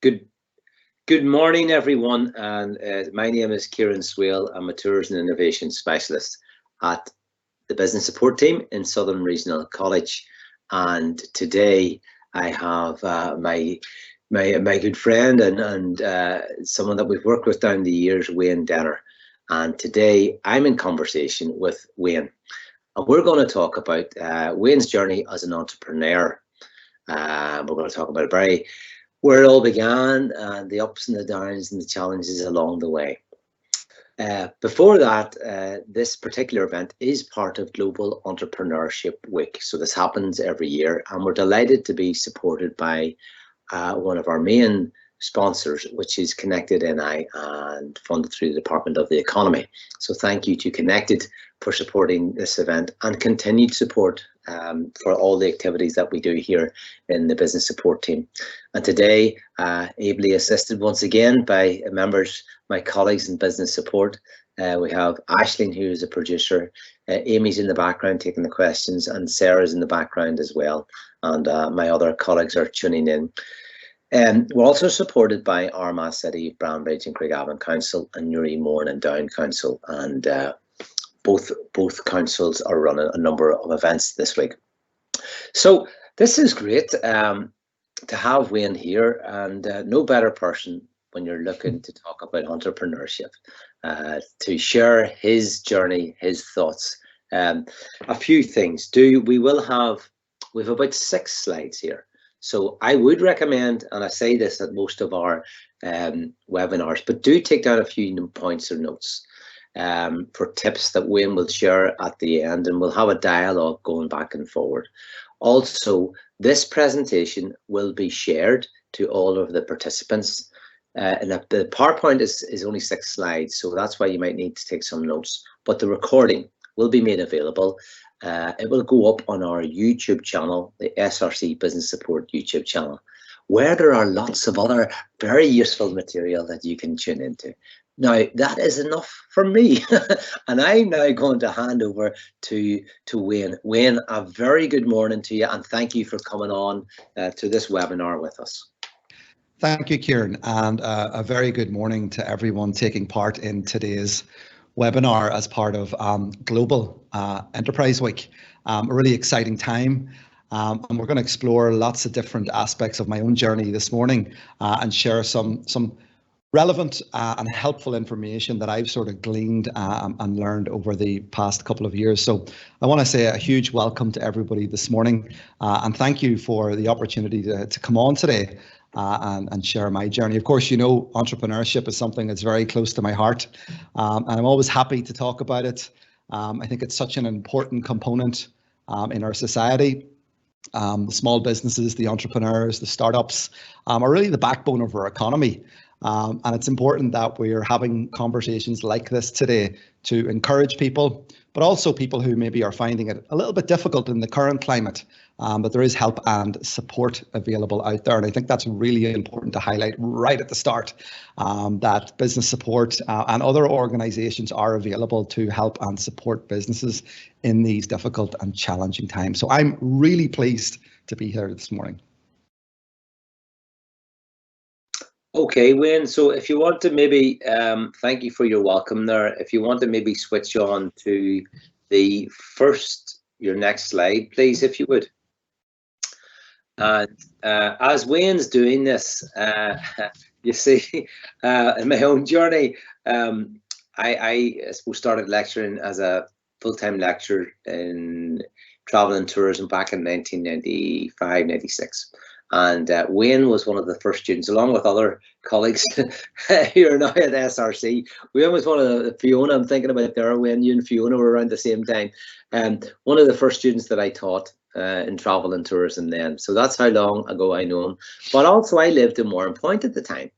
Good good morning, everyone. And my name is Kieran Swail. I'm a tourism and innovation specialist at the business support team in Southern Regional College. And today I have my good friend and someone that we've worked with down the years, Wayne Denner. And today I'm in conversation with Wayne. And we're going to talk about Wayne's journey as an entrepreneur. We're going to talk about where it all began and the ups and the downs and the challenges along the way. Before that, this particular event is part of Global Entrepreneurship Week. So this happens every year, and we're delighted to be supported by one of our main sponsors, which is Connected NI and funded through the Department of the Economy. So thank you to Connected for supporting this event and continued support for all the activities that we do here in the business support team. And today, ably assisted once again by members, my colleagues in business support. We have Aisling, who is a producer, Amy's in the background taking the questions, and Sarah's in the background as well. And my other colleagues are tuning in. We're also supported by Armagh City, Brambridge and Craigavon Council and Newry, Mourne and Down Council, and both councils are running a number of events this week. So this is great to have Wayne here, and no better person when you're looking to talk about entrepreneurship to share his journey, his thoughts. A few things. We have about 6 slides here. So I would recommend, and I say this at most of our webinars, but do take down a few points or notes for tips that Wayne will share at the end, and we'll have a dialogue going back and forward. Also, this presentation will be shared to all of the participants. And the PowerPoint is only 6 slides, so that's why you might need to take some notes. But the recording will be made available. It will go up on our YouTube channel, the SRC Business Support YouTube channel, where there are lots of other very useful material that you can tune into. Now, that is enough for me. And I'm now going to hand over to Wayne. Wayne, a very good morning to you, and thank you for coming on to this webinar with us. Thank you, Kieran, and a very good morning to everyone taking part in today's webinar as part of Global Enterprise Week. A really exciting time, and we're going to explore lots of different aspects of my own journey this morning and share some relevant and helpful information that I've sort of gleaned and learned over the past couple of years. So I want to say a huge welcome to everybody this morning, and thank you for the opportunity to come on today and share my journey. Of course, you know, entrepreneurship is something that's very close to my heart, and I'm always happy to talk about it. I think it's such an important component in our society. The small businesses, the entrepreneurs, the startups are really the backbone of our economy. And it's important that we're having conversations like this today to encourage people, but also people who maybe are finding it a little bit difficult in the current climate. But there is help and support available out there. And I think that's really important to highlight right at the start, that business support and other organizations are available to help and support businesses in these difficult and challenging times. So I'm really pleased to be here this morning. Okay, Wayne, so if you want to maybe, thank you for your welcome there. If you want to maybe switch on to your next slide, please, if you would. And as Wayne's doing this, you see, in my own journey, I suppose started lecturing as a full-time lecturer in travel and tourism back in 1995, 96. And Wayne was one of the first students, along with other colleagues who are now at SRC. Wayne was one of the, Fiona, I'm thinking about there, Wayne, you and Fiona were around the same time. One of the first students that I taught in travel and tourism then. So that's how long ago I know him. But also I lived in Warrenpoint at the time.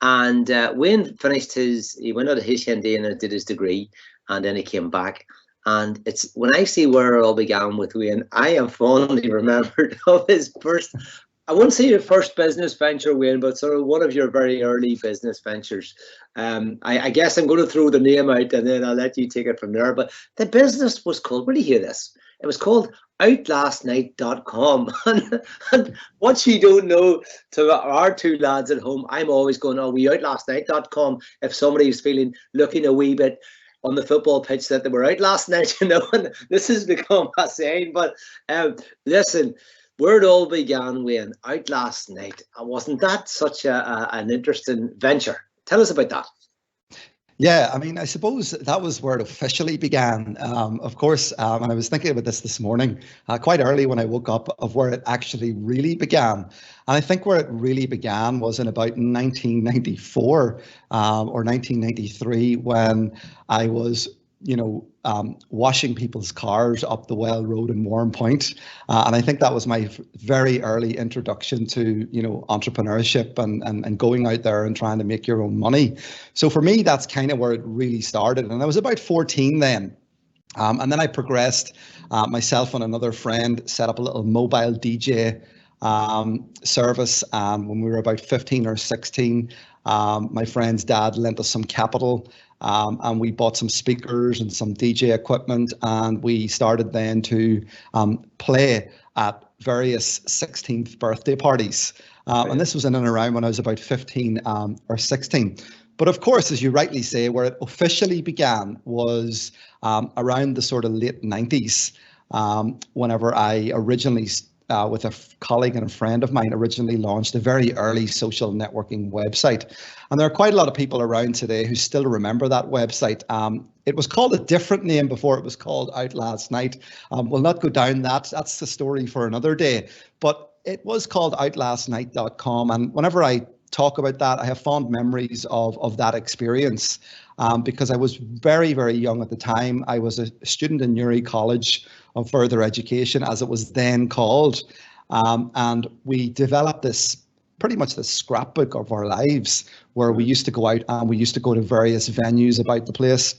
And Wayne finished he went out of HND and did his degree, and then he came back. And it's when I see where it all began with Wayne, I am fondly remembered of his first, I wouldn't say your first business venture, Wayne, but sort of one of your very early business ventures. I guess I'm going to throw the name out and then I'll let you take it from there. But the business was called, where do you hear this? It was called outlastnight.com. And what you don't know, to our two lads at home, I'm always going, oh, we outlastnight.com if somebody's looking a wee bit on the football pitch that they were out last night, and this has become a saying. But listen, where it all began, Wayne, out last night. Wasn't that such an interesting venture? Tell us about that. Yeah, I mean, I suppose that was where it officially began. Of course, and I was thinking about this morning, quite early when I woke up, of where it actually really began. And I think where it really began was in about 1994 or 1993, when I was washing people's cars up the Well Road in Warrenpoint. And I think that was my very early introduction to, entrepreneurship and going out there and trying to make your own money. So for me, that's kind of where it really started. And I was about 14 then. And then I progressed. Myself and another friend set up a little mobile DJ service. When we were about 15 or 16, my friend's dad lent us some capital. And we bought some speakers and some DJ equipment, and we started then to play at various 16th birthday parties. And this was in and around when I was about 15 or 16. But of course, as you rightly say, where it officially began was around the sort of late 90s, whenever I originally with a colleague and a friend of mine originally launched a very early social networking website. And there are quite a lot of people around today who still remember that website. It was called a different name before it was called Out Last Night. We'll not go down that. That's the story for another day. But it was called outlastnight.com. And whenever I talk about that, I have fond memories of that experience. Because I was very, very young at the time. I was a student in Newry College of Further Education, as it was then called. And we developed pretty much this scrapbook of our lives, where we used to go out and we used to go to various venues about the place.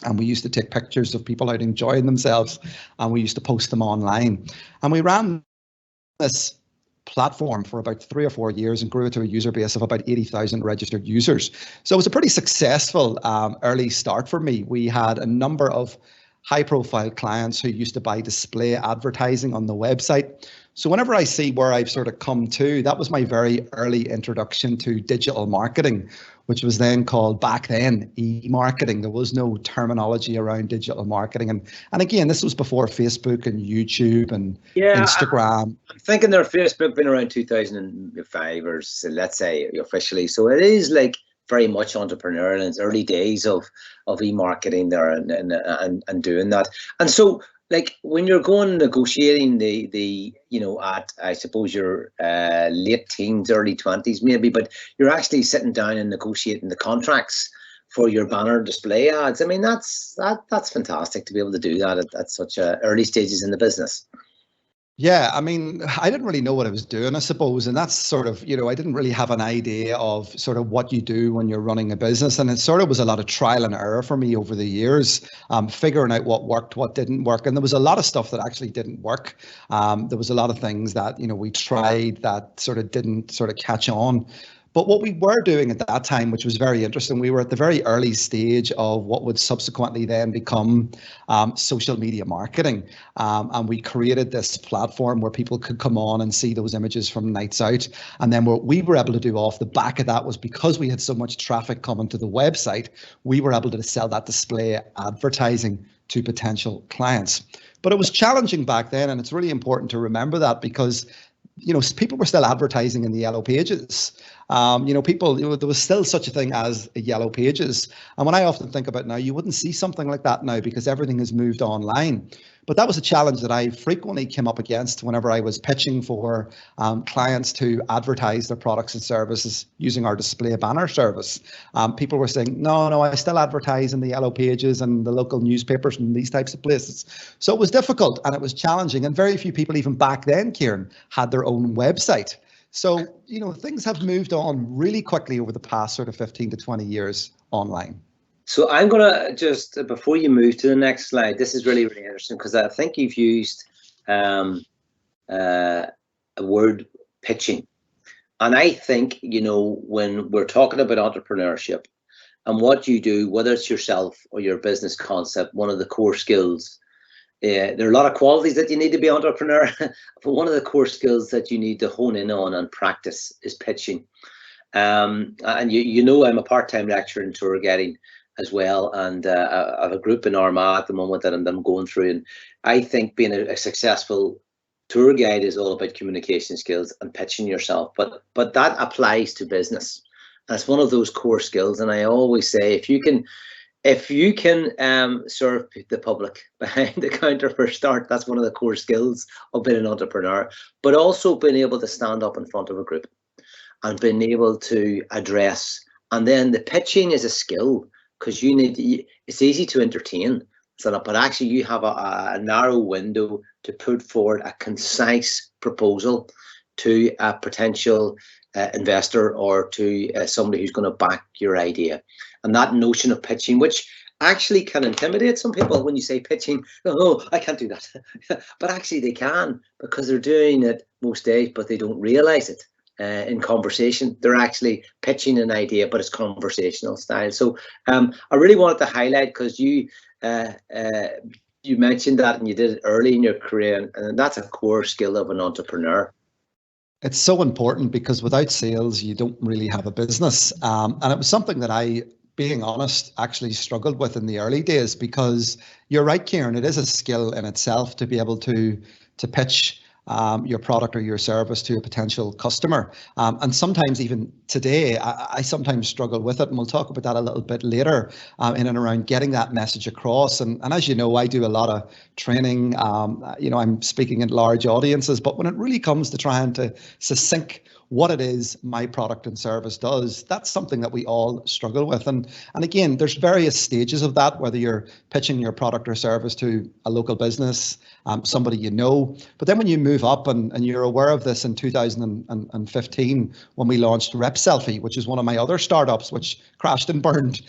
And we used to take pictures of people out enjoying themselves, and we used to post them online. And we ran this platform for about 3 or 4 years and grew it to a user base of about 80,000 registered users. So it was a pretty successful early start for me. We had a number of high-profile clients who used to buy display advertising on the website. So whenever I see where I've sort of come to, that was my very early introduction to digital marketing, which was then called, back then, e-marketing. There was no terminology around digital marketing. And again, this was before Facebook and YouTube and Instagram. I'm thinking their Facebook been around 2005 or so, let's say officially. So it is like very much entrepreneurial in its early days of e-marketing there and doing that. And so, like, when you're going negotiating the at, I suppose, your late teens, early 20s maybe, but you're actually sitting down and negotiating the contracts for your banner display ads. I mean, that's fantastic to be able to do that at such early stages in the business. Yeah, I mean, I didn't really know what I was doing, I suppose. And that's sort of, I didn't really have an idea of sort of what you do when you're running a business. And it sort of was a lot of trial and error for me over the years, figuring out what worked, what didn't work. And there was a lot of stuff that actually didn't work. There was a lot of things that, we tried that sort of didn't sort of catch on. But what we were doing at that time, which was very interesting, we were at the very early stage of what would subsequently then become social media marketing. And we created this platform where people could come on and see those images from nights out. And then what we were able to do off the back of that was, because we had so much traffic coming to the website, we were able to sell that display advertising to potential clients. But it was challenging back then. And it's really important to remember that, because people were still advertising in the yellow pages. There was still such a thing as yellow pages. And when I often think about now, you wouldn't see something like that now, because everything has moved online. But that was a challenge that I frequently came up against whenever I was pitching for clients to advertise their products and services using our display banner service. People were saying, no, I still advertise in the yellow pages and the local newspapers and these types of places. So it was difficult and it was challenging. And very few people even back then, Kieran, had their own website. So, things have moved on really quickly over the past sort of 15 to 20 years online. So I'm going to just, before you move to the next slide, this is really, really interesting, because I think you've used a word, pitching. And I think, when we're talking about entrepreneurship and what you do, whether it's yourself or your business concept, one of the core skills there are a lot of qualities that you need to be an entrepreneur, but one of the core skills that you need to hone in on and practice is pitching. And you know, I'm a part-time lecturer in tour guiding as well, and I have a group in Armagh at the moment that I'm going through, and I think being a successful tour guide is all about communication skills and pitching yourself, but that applies to business. That's one of those core skills, and I always say if you can serve the public behind the counter for a start, that's one of the core skills of being an entrepreneur. But also being able to stand up in front of a group and being able to address, and then the pitching is a skill, because it's easy to entertain, but actually you have a narrow window to put forward a concise proposal to a potential investor or to somebody who's going to back your idea. And that notion of pitching, which actually can intimidate some people when you say pitching, oh, I can't do that. But actually they can, because they're doing it most days, but they don't realize it. In conversation, they're actually pitching an idea, but it's conversational style. So I really wanted to highlight, because you mentioned that, and you did it early in your career, and that's a core skill of an entrepreneur. It's so important, because without sales, you don't really have a business. And it was something that I, being honest, actually struggled with in the early days, because you're right, Kieran, it is a skill in itself to be able to pitch your product or your service to a potential customer. And sometimes even today, I sometimes struggle with it, and we'll talk about that a little bit later in and around getting that message across. And as you know, I do a lot of training. I'm speaking in large audiences, but when it really comes to trying to succinct what it is my product and service does, that's something that we all struggle with. And again, there's various stages of that, whether you're pitching your product or service to a local business, somebody you know. But then when you move up, and you're aware of this in 2015, when we launched Rep Selfie, which is one of my other startups, which crashed and burned,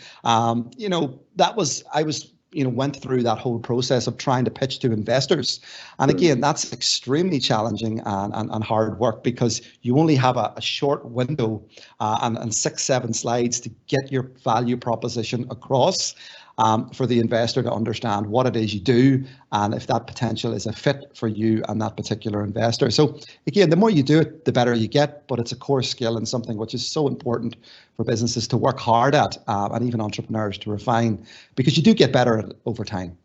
went through that whole process of trying to pitch to investors. And again, that's extremely challenging and hard work, because you only have a short window and 6-7 slides to get your value proposition across for the investor to understand what it is you do, and if that potential is a fit for you and that particular investor. So again, the more you do it, the better you get, but it's a core skill and something which is so important for businesses to work hard at, and even entrepreneurs to refine, because you do get better at it over time.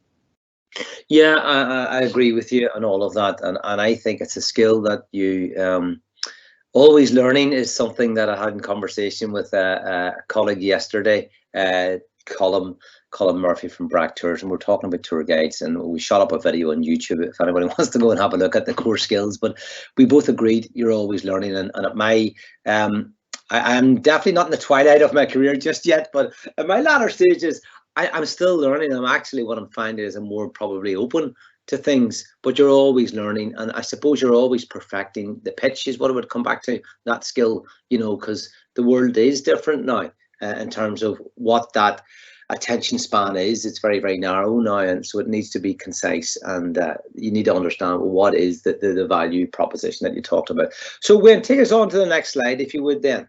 Yeah, I agree with you on all of that, and I think it's a skill that you always learning is something that I had in conversation with a colleague yesterday, Colin Murphy from Brack Tours, and we're talking about tour guides, and we shot up a video on YouTube if anybody wants to go and have a look at the core skills. But we both agreed you're always learning, and at my I'm definitely not in the twilight of my career just yet, but at my latter stages, I'm still learning. What I'm finding is I'm more probably open to things, but you're always learning, and I suppose you're always perfecting. The pitch is what I would come back to, that skill, because the world is different now in terms of what that attention span is. It's very, very narrow now, and so it needs to be concise, and you need to understand what is the value proposition that you talked about. So Wayne, take us on to the next slide, if you would then.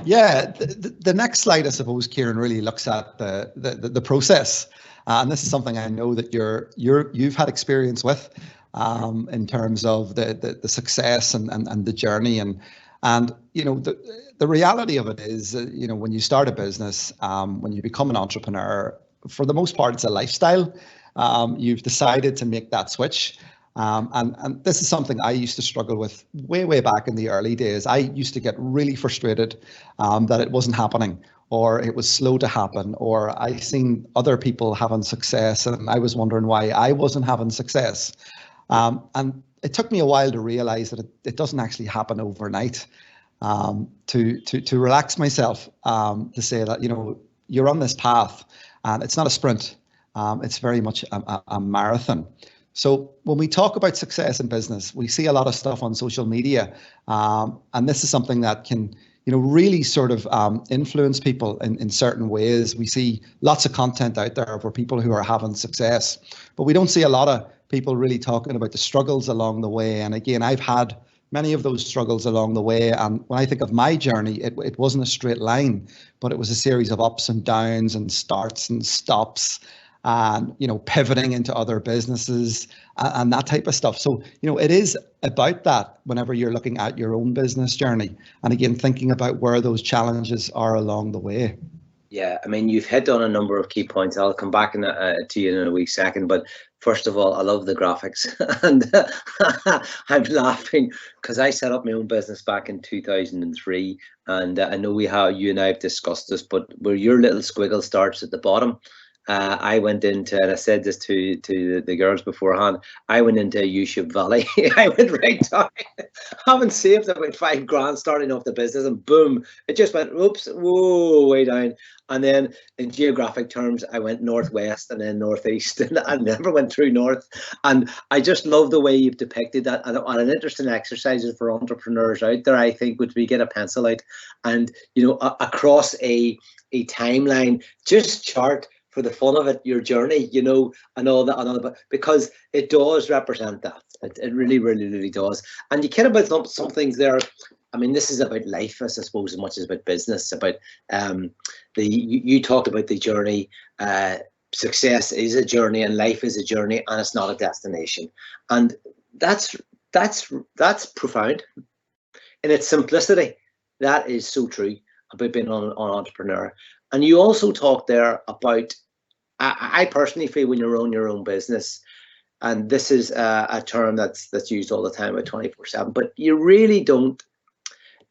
Yeah, the next slide, I suppose, Kieran, really looks at the process, and this is something I know that you've had experience with in terms of the success and the journey, and the reality of it is, when you start a business, when you become an entrepreneur, for the most part, it's a lifestyle. You've decided to make that switch. And this is something I used to struggle with way back in the early days. I used to get really frustrated that it wasn't happening, or it was slow to happen, or I seen other people having success and I was wondering why I wasn't having success. And it took me a while to realize that it doesn't actually happen overnight. To relax myself, to say that, you're on this path and it's not a sprint. It's very much a marathon. So when we talk about success in business, we see a lot of stuff on social media, and this is something that can, really sort of influence people in certain ways. We see lots of content out there for people who are having success, but we don't see a lot of people really talking about the struggles along the way. And again, I've had many of those struggles along the way. And when I think of my journey, it wasn't a straight line, but it was a series of ups and downs and starts and stops. and, you know, pivoting into other businesses and that type of stuff. So, you know, it is about that whenever you're looking at your own business journey. And again, thinking about where those challenges are along the way. Yeah, I mean, you've hit on a number of key points. I'll come back to you in a wee second. But first of all, I love the graphics. And I'm laughing because I set up my own business back in 2003. And I know you and I have discussed this, but where your little squiggle starts at the bottom, I went into, and I said this to the girls beforehand, I went into a U-shaped valley. I went right down, having saved about £5,000 starting off the business, and boom, it just went, oops, whoa, way down. And then in geographic terms, I went northwest and then northeast, and I never went through north. And I just love the way you've depicted that. And an interesting exercise for entrepreneurs out there, I think, would be get a pencil out and, you know, across a timeline, just chart for the fun of it, your journey, you know, and all that, because it does represent that. It really, really, really does. And you care about some things there. I mean, this is about life, I suppose, as much as about business. About you talked about the journey. Success is a journey, and life is a journey, and it's not a destination. And that's profound in its simplicity. That is so true about being an entrepreneur. And you also talked there about, I personally feel when you own your own business, and this is a term that's used all the time at 24/7, but you really don't,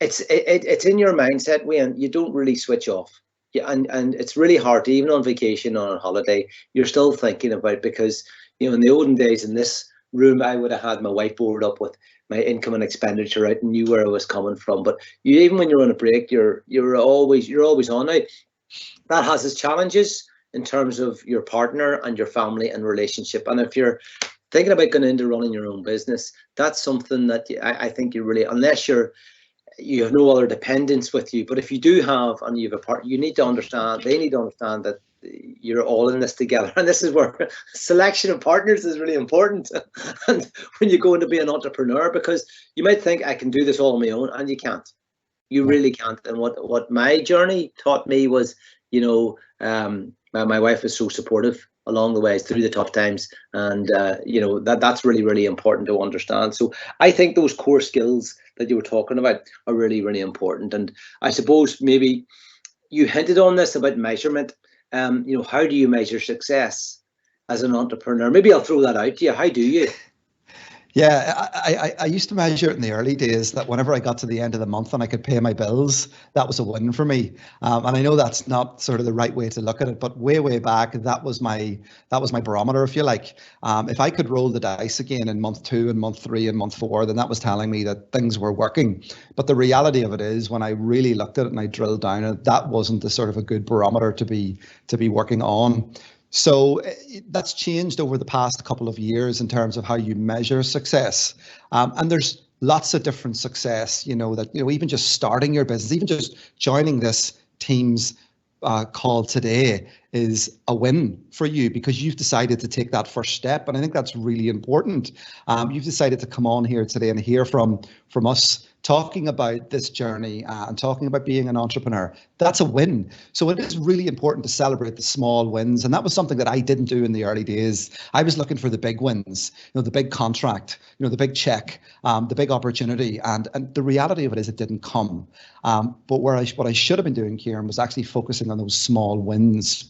it's in your mindset, Wayne, you don't really switch off. Yeah, and it's really hard to, even on vacation or on holiday, you're still thinking about, because, you know, in the olden days in this room, I would have had my whiteboard up with my income and expenditure out and knew where I was coming from. But even when you're on a break, you're always on. Now, that has its challenges in terms of your partner and your family and relationship. And if you're thinking about going into running your own business, that's something that I think you really, unless you have no other dependents with you, but if you do have, and you have a partner, they need to understand that you're all in this together. And this is where selection of partners is really important. And when you go into be an entrepreneur, because you might think I can do this all on my own, and you can't. You really can't. And what my journey taught me was, you know, my wife was so supportive along the way through the tough times, and you know, that's really, really important to understand. So I think those core skills that you were talking about are really, really important. And I suppose maybe you hinted on this about measurement. You know, how do you measure success as an entrepreneur? Maybe I'll throw that out to you. How do you? Yeah, I used to measure it in the early days that whenever I got to the end of the month and I could pay my bills, that was a win for me. And I know that's not sort of the right way to look at it, but way back, that was my barometer, if you like. If I could roll the dice again in month 2 and month 3 and month 4, then that was telling me that things were working. But the reality of it is, when I really looked at it and I drilled down it, that wasn't the sort of a good barometer to be working on. So that's changed over the past couple of years in terms of how you measure success. And there's lots of different success, you know, that, you know, even just starting your business, even just joining this Teams call today is a win for you, because you've decided to take that first step. And I think that's really important. You've decided to come on here today and hear from us talking about this journey and talking about being an entrepreneur. That's a win. So it is really important to celebrate the small wins. And that was something that I didn't do in the early days. I was looking for the big wins, you know, the big contract, you know, the big check, the big opportunity. And the reality of it is it didn't come. But what I should have been doing, Kieran, was actually focusing on those small wins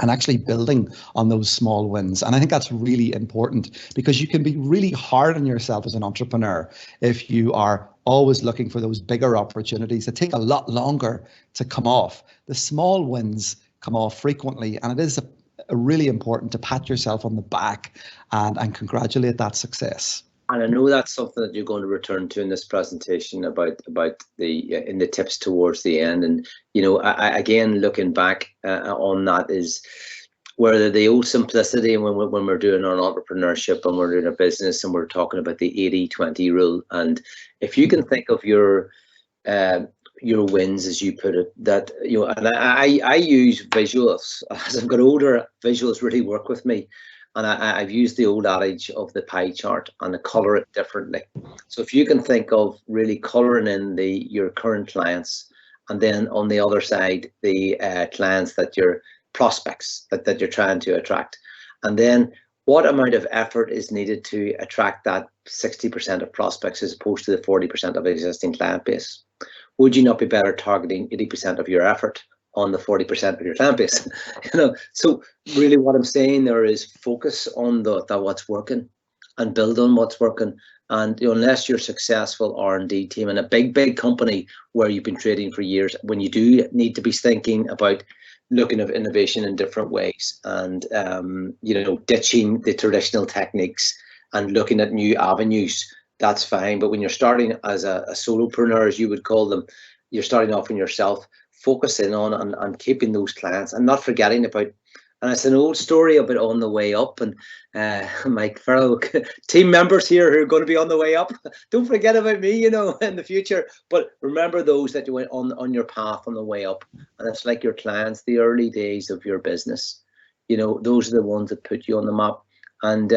and actually building on those small wins. And I think that's really important, because you can be really hard on yourself as an entrepreneur if you are always looking for those bigger opportunities that take a lot longer to come off. The small wins come off frequently, and it is a really important to pat yourself on the back and congratulate that success. And I know that's something that you're going to return to in this presentation about in the tips towards the end. And, you know, I again, looking back on that, is where the old simplicity, when we're doing our entrepreneurship and we're doing a business and we're talking about the 80-20 rule. And if you can think of your wins, as you put it, that, you know, and I use visuals. As I've got older, visuals really work with me. And I've used the old adage of the pie chart, and I color it differently. So if you can think of really coloring in your current clients, and then on the other side, the clients that you're prospects that you're trying to attract, and then what amount of effort is needed to attract that 60% of prospects as opposed to the 40% of existing client base? Would you not be better targeting 80% of your effort on the 40% of your client base? So really what I'm saying there is focus on the what's working and build on what's working. And unless you're successful R&D team in a big company where you've been trading for years, when you do need to be thinking about looking at innovation in different ways and ditching the traditional techniques and looking at new avenues, that's fine. But when you're starting as a solopreneur, as you would call them, you're starting off on yourself, focus in on keeping those clients and not forgetting about. And it's an old story about on the way up, and my fellow team members here who are going to be on the way up, don't forget about me, in the future. But remember those that you went on your path on the way up. And it's like your clients, the early days of your business, those are the ones that put you on the map. And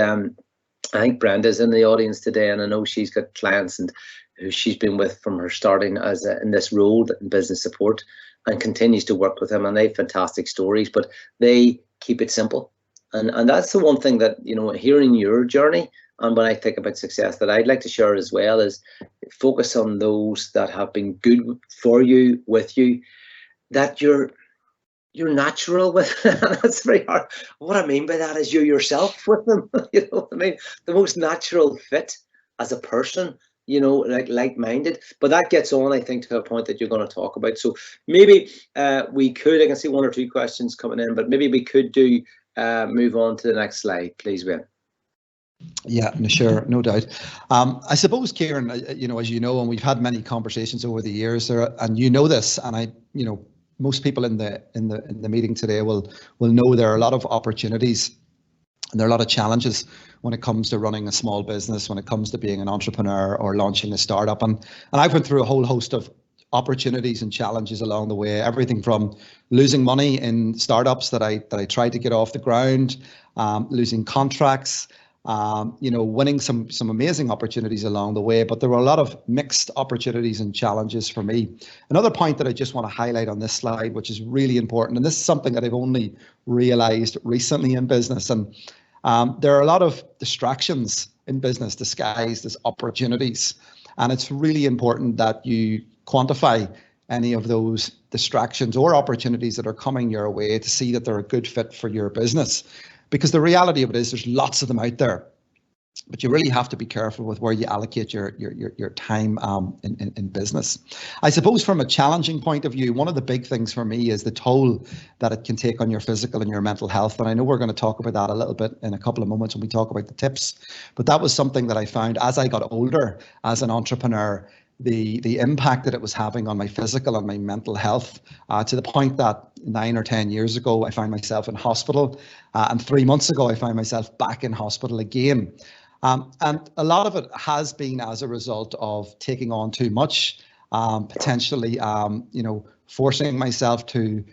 I think Brenda's in the audience today, and I know she's got clients and who she's been with from her starting in this role in business support, and continues to work with them, and they have fantastic stories, but they keep it simple. And that's the one thing that, hearing your journey, and when I think about success that I'd like to share as well, is focus on those that have been good for you, with you, that you're natural with. That's very hard. What I mean by that is you're yourself with them. You know what I mean? The most natural fit as a person, like-minded. But that gets on, I think, to a point that you're going to talk about. So maybe we could, I can see one or two questions coming in, but maybe we could do move on to the next slide, please, Wayne. Yeah, sure, no doubt. I suppose, Kieran, as you know, and we've had many conversations over the years there, and this, and most people in the meeting today will know there are a lot of opportunities and there are a lot of challenges when it comes to running a small business, when it comes to being an entrepreneur or launching a startup. And I've went through a whole host of opportunities and challenges along the way, everything from losing money in startups that I tried to get off the ground, losing contracts, winning some amazing opportunities along the way, but there were a lot of mixed opportunities and challenges for me. Another point that I just want to highlight on this slide, which is really important, and this is something that I've only realized recently in business, and there are a lot of distractions in business disguised as opportunities, and it's really important that you quantify any of those distractions or opportunities that are coming your way to see that they're a good fit for your business. Because the reality of it is there's lots of them out there, but you really have to be careful with where you allocate your time in business. I suppose from a challenging point of view, one of the big things for me is the toll that it can take on your physical and your mental health. And I know we're going to talk about that a little bit in a couple of moments when we talk about the tips, but that was something that I found as I got older as an entrepreneur, the impact that it was having on my physical and my mental health, to the point that 9 or 10 years ago, I found myself in hospital, and 3 months ago, I found myself back in hospital again. And a lot of it has been as a result of taking on too much, potentially, forcing myself to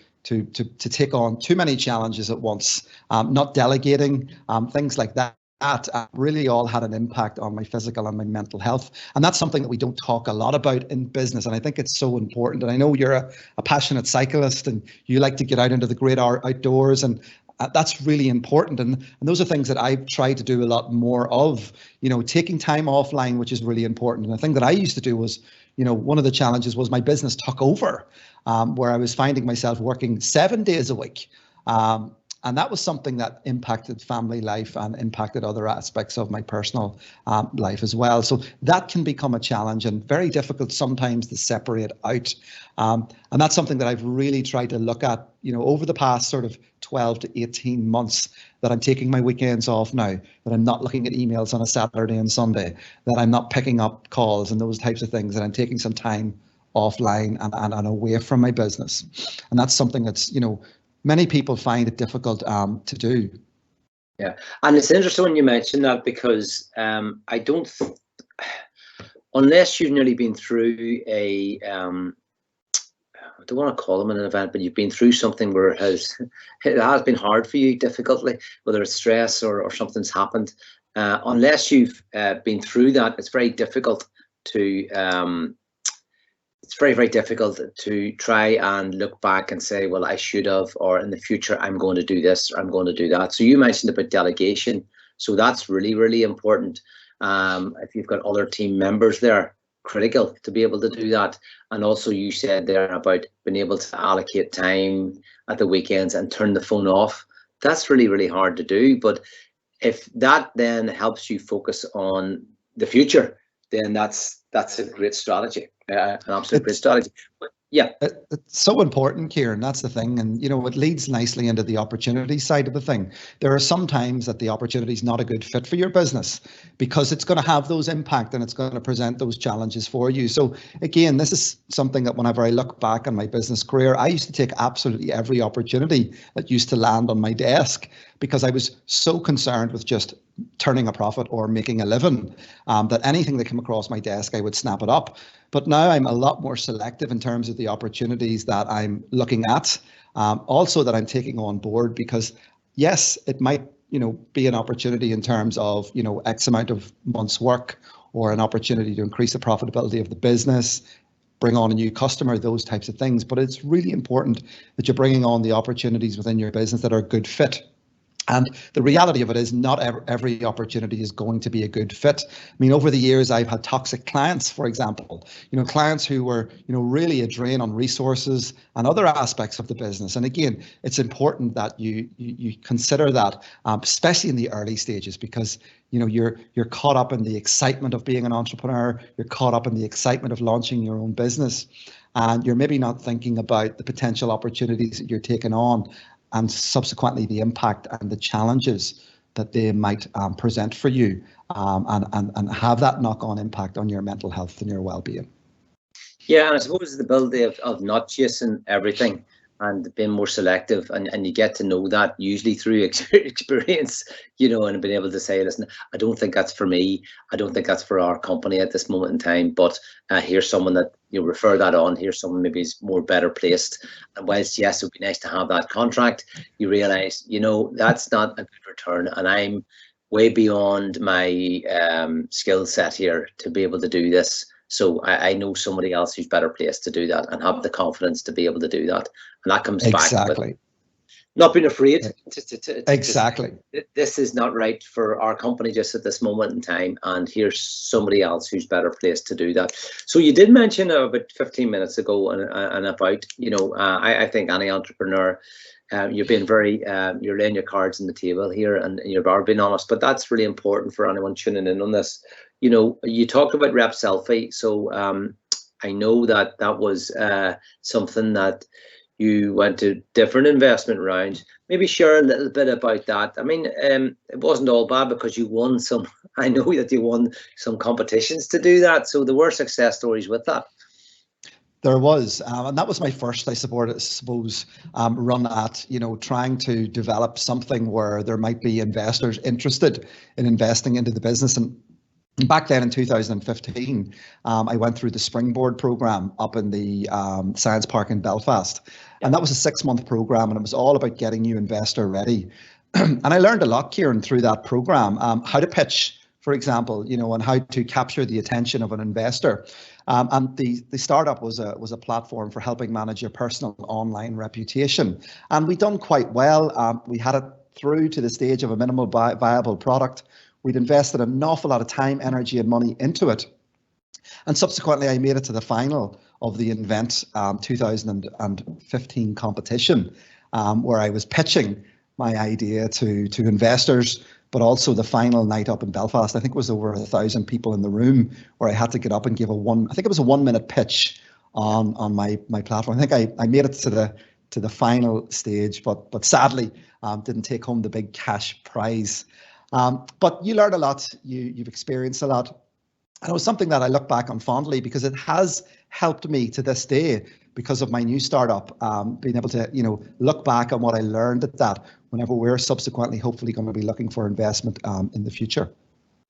take on too many challenges at once, not delegating, things like that. That really all had an impact on my physical and my mental health. And that's something that we don't talk a lot about in business. And I think it's so important. And I know you're a passionate cyclist and you like to get out into the great outdoors, and that's really important. And those are things that I've tried to do a lot more of, taking time offline, which is really important. And the thing that I used to do was, one of the challenges was my business took over, where I was finding myself working 7 days a week. And that was something that impacted family life and impacted other aspects of my personal life as well. So that can become a challenge and very difficult sometimes to separate out. And that's something that I've really tried to look at, over the past sort of 12 to 18 months, that I'm taking my weekends off now, that I'm not looking at emails on a Saturday and Sunday, that I'm not picking up calls and those types of things, that I'm taking some time offline and away from my business. And that's something that's, many people find it difficult to do. Yeah, and it's interesting when you mention that, because unless you've nearly been through I don't want to call them an event, but you've been through something where it has been hard for you, difficultly, whether it's stress or something's happened. Unless you've been through that, it's very difficult to it's very, very difficult to try and look back and say, well, I should have, or in the future, I'm going to do this, or I'm going to do that. So you mentioned about delegation. So that's really, really important. If you've got other team members there, critical to be able to do that. And also you said there about being able to allocate time at the weekends and turn the phone off. That's really, really hard to do. But if that then helps you focus on the future, then that's a great strategy, an absolute great strategy. But yeah, it's so important, Kieran. That's the thing, and it leads nicely into the opportunity side of the thing. There are some times that the opportunity is not a good fit for your business because it's going to have those impact and it's going to present those challenges for you. So again, this is something that whenever I look back on my business career, I used to take absolutely every opportunity that used to land on my desk because I was so concerned with just turning a profit or making a living that anything that came across my desk, I would snap it up. But now I'm a lot more selective in terms of the opportunities that I'm looking at, also that I'm taking on board, because yes, it might, be an opportunity in terms of, X amount of months work or an opportunity to increase the profitability of the business, bring on a new customer, those types of things. But it's really important that you're bringing on the opportunities within your business that are a good fit. And the reality of it is not every opportunity is going to be a good fit. I mean, over the years, I've had toxic clients, for example, clients who were, really a drain on resources and other aspects of the business. And again, it's important that you consider that, especially in the early stages, because, you're caught up in the excitement of being an entrepreneur. You're caught up in the excitement of launching your own business. And you're maybe not thinking about the potential opportunities that you're taking on, and subsequently the impact and the challenges that they might present for you, and have that knock-on impact on your mental health and your well-being. Yeah, and I suppose it's the ability of not chasing everything and being more selective, and you get to know that usually through experience, and being able to say, listen, I don't think that's for me. I don't think that's for our company at this moment in time, but here's someone that refer that on. Here's someone maybe is more better placed. And whilst, yes, it would be nice to have that contract, you realize, that's not a good return. And I'm way beyond my skill set here to be able to do this. So I know somebody else who's better placed to do that and have the confidence to be able to do that. And that comes back with not being afraid. Exactly. This is not right for our company just at this moment in time. And here's somebody else who's better placed to do that. So you did mention about 15 minutes ago and about, I think any entrepreneur, you're being very, you're laying your cards on the table here and you're being honest, but that's really important for anyone tuning in on this. You talked about Rep Selfie. So I know that was something that you went to different investment rounds. Maybe share a little bit about that. I mean, it wasn't all bad because you won some, I know that you won some competitions to do that. So there were success stories with that. There was, and that was my first, I suppose, run at, trying to develop something where there might be investors interested in investing into the business. And back then in 2015, I went through the Springboard program up in the Science Park in Belfast. And that was a 6-month program, and it was all about getting you investor ready. And I learned a lot, Kieran, through that program, how to pitch, for example, and how to capture the attention of an investor. And the startup was a platform for helping manage your personal online reputation. And we done quite well. We had it through to the stage of a minimal viable product. We'd invested an awful lot of time, energy, and money into it. And subsequently, I made it to the final of the Invent 2015 competition, where I was pitching my idea to investors, but also the final night up in Belfast. I think it was over 1,000 people in the room, where I had to get up and give I think it was a 1-minute pitch on my platform. I think I made it to the final stage, but sadly didn't take home the big cash prize. But you learn a lot, you've experienced a lot. And it was something that I look back on fondly because it has helped me to this day because of my new startup, being able to, look back on what I learned at that whenever we're subsequently hopefully going to be looking for investment in the future.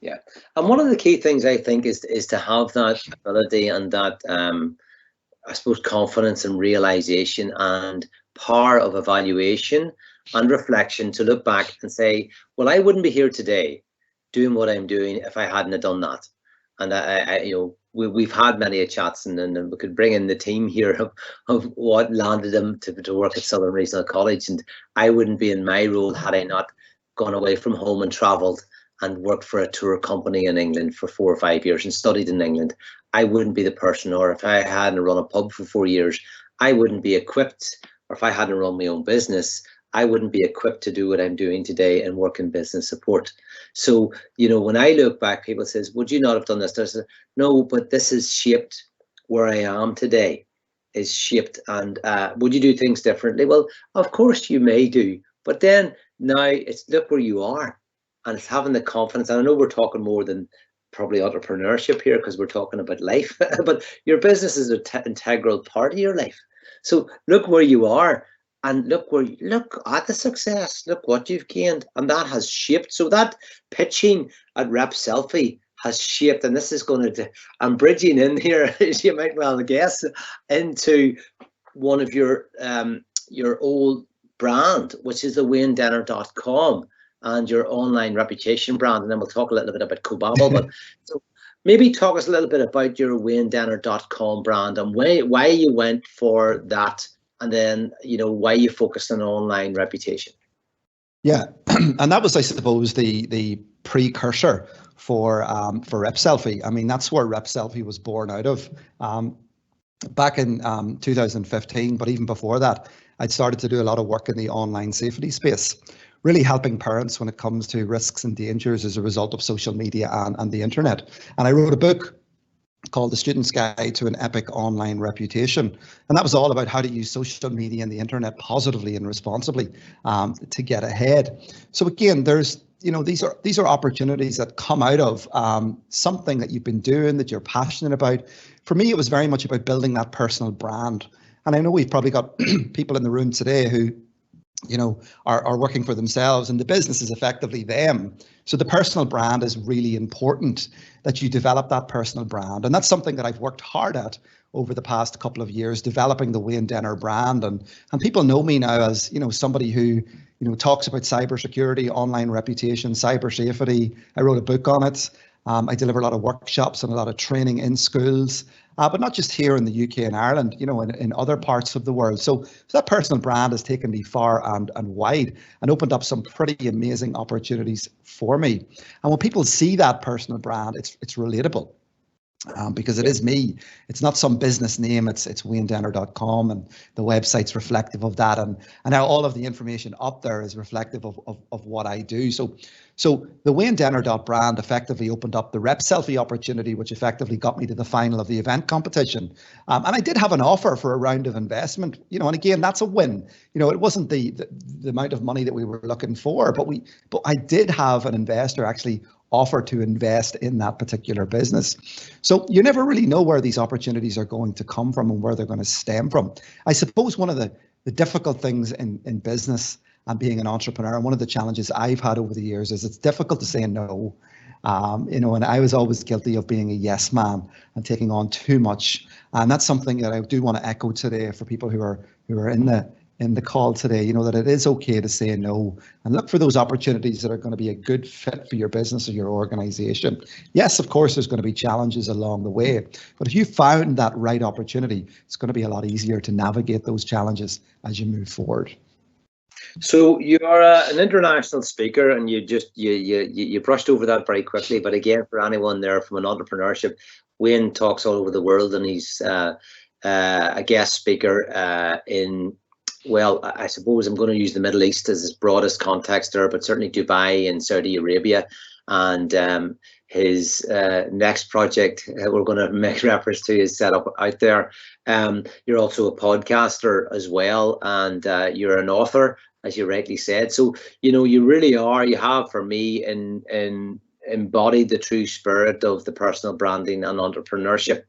Yeah. And one of the key things I think is to have that ability and that, I suppose, confidence and realization and power of evaluation and reflection to look back and say, well, I wouldn't be here today doing what I'm doing if I hadn't have done that. And we've had many chats, and we could bring in the team here of what landed them to work at Southern Regional College. And I wouldn't be in my role had I not gone away from home and travelled and worked for a tour company in England for 4 or 5 years and studied in England. I wouldn't be the person, or if I hadn't run a pub for 4 years, I wouldn't be equipped, or if I hadn't run my own business, I wouldn't be equipped to do what I'm doing today and work in business support. So, you know, when I look back, people says, would you not have done this? I said, no, but this has shaped where I am today, is shaped. And would you do things differently? Well, of course you may do, but then now it's look where you are, and it's having the confidence. And I know we're talking more than probably entrepreneurship here because we're talking about life, but your business is an integral part of your life. So look where you are. And look at the success, look what you've gained, and that has shaped. So that pitching at Rep Selfie has shaped, and this is going to, I'm bridging in here, as you might well guess, into one of your old brand, which is the WayneDenner.com, and your online reputation brand. And then we'll talk a little bit about Cobabble. But so maybe talk us a little bit about your WayneDenner.com brand and why you went for that. And then, you know, why you focused on online reputation. Yeah, and that was, I suppose, the precursor for Rep Selfie. I mean, that's where Rep Selfie was born out of. Back in 2015, but even before that, I'd started to do a lot of work in the online safety space, really helping parents when it comes to risks and dangers as a result of social media and the internet. And I wrote a book called The Student's Guide to an Epic Online Reputation. And that was all about how to use social media and the internet positively and responsibly to get ahead. So again, there's, you know, these are opportunities that come out of something that you've been doing, that you're passionate about. For me, it was very much about building that personal brand. And I know we've probably got people in the room today who, you know, are working for themselves, and the business is effectively them. So the personal brand is really important, that you develop that personal brand. And that's something that I've worked hard at over the past couple of years, developing the Wayne Denner brand. And people know me now as, you know, somebody who, you know, talks about cybersecurity, online reputation, cyber safety. I wrote a book on it. I deliver a lot of workshops and a lot of training in schools, but not just here in the UK and Ireland, you know, in other parts of the world. So that personal brand has taken me far and wide and opened up some pretty amazing opportunities for me. And when people see that personal brand, it's relatable. Because it is me. It's not some business name. It's WayneDenner.com, and the website's reflective of that, and now all of the information up there is reflective of what I do. So the WayneDenner.brand effectively opened up the Rep Selfie opportunity, which effectively got me to the final of the event competition. And I did have an offer for a round of investment, you know, and again, that's a win. You know, it wasn't the amount of money that we were looking for, but I did have an investor actually offer to invest in that particular business. So you never really know where these opportunities are going to come from and where they're going to stem from. I suppose one of the difficult things in business and being an entrepreneur, and one of the challenges I've had over the years, is it's difficult to say no. You know, and I was always guilty of being a yes man and taking on too much. And that's something that I do want to echo today for people who are in the call today, you know, that it is okay to say no and look for those opportunities that are going to be a good fit for your business or your organization. Yes, of course, there's going to be challenges along the way, but if you found that right opportunity, it's going to be a lot easier to navigate those challenges as you move forward. So you are an international speaker, and you brushed over that very quickly. But again, for anyone there from an entrepreneurship, Wayne talks all over the world, and he's a guest speaker in, well, I suppose I'm going to use the Middle East as his broadest context there, but certainly Dubai and Saudi Arabia. And his next project we're going to make reference to is set up out there. You're also a podcaster as well, and you're an author, as you rightly said. So, you know, you really are, you have, for me, embodied the true spirit of the personal branding and entrepreneurship.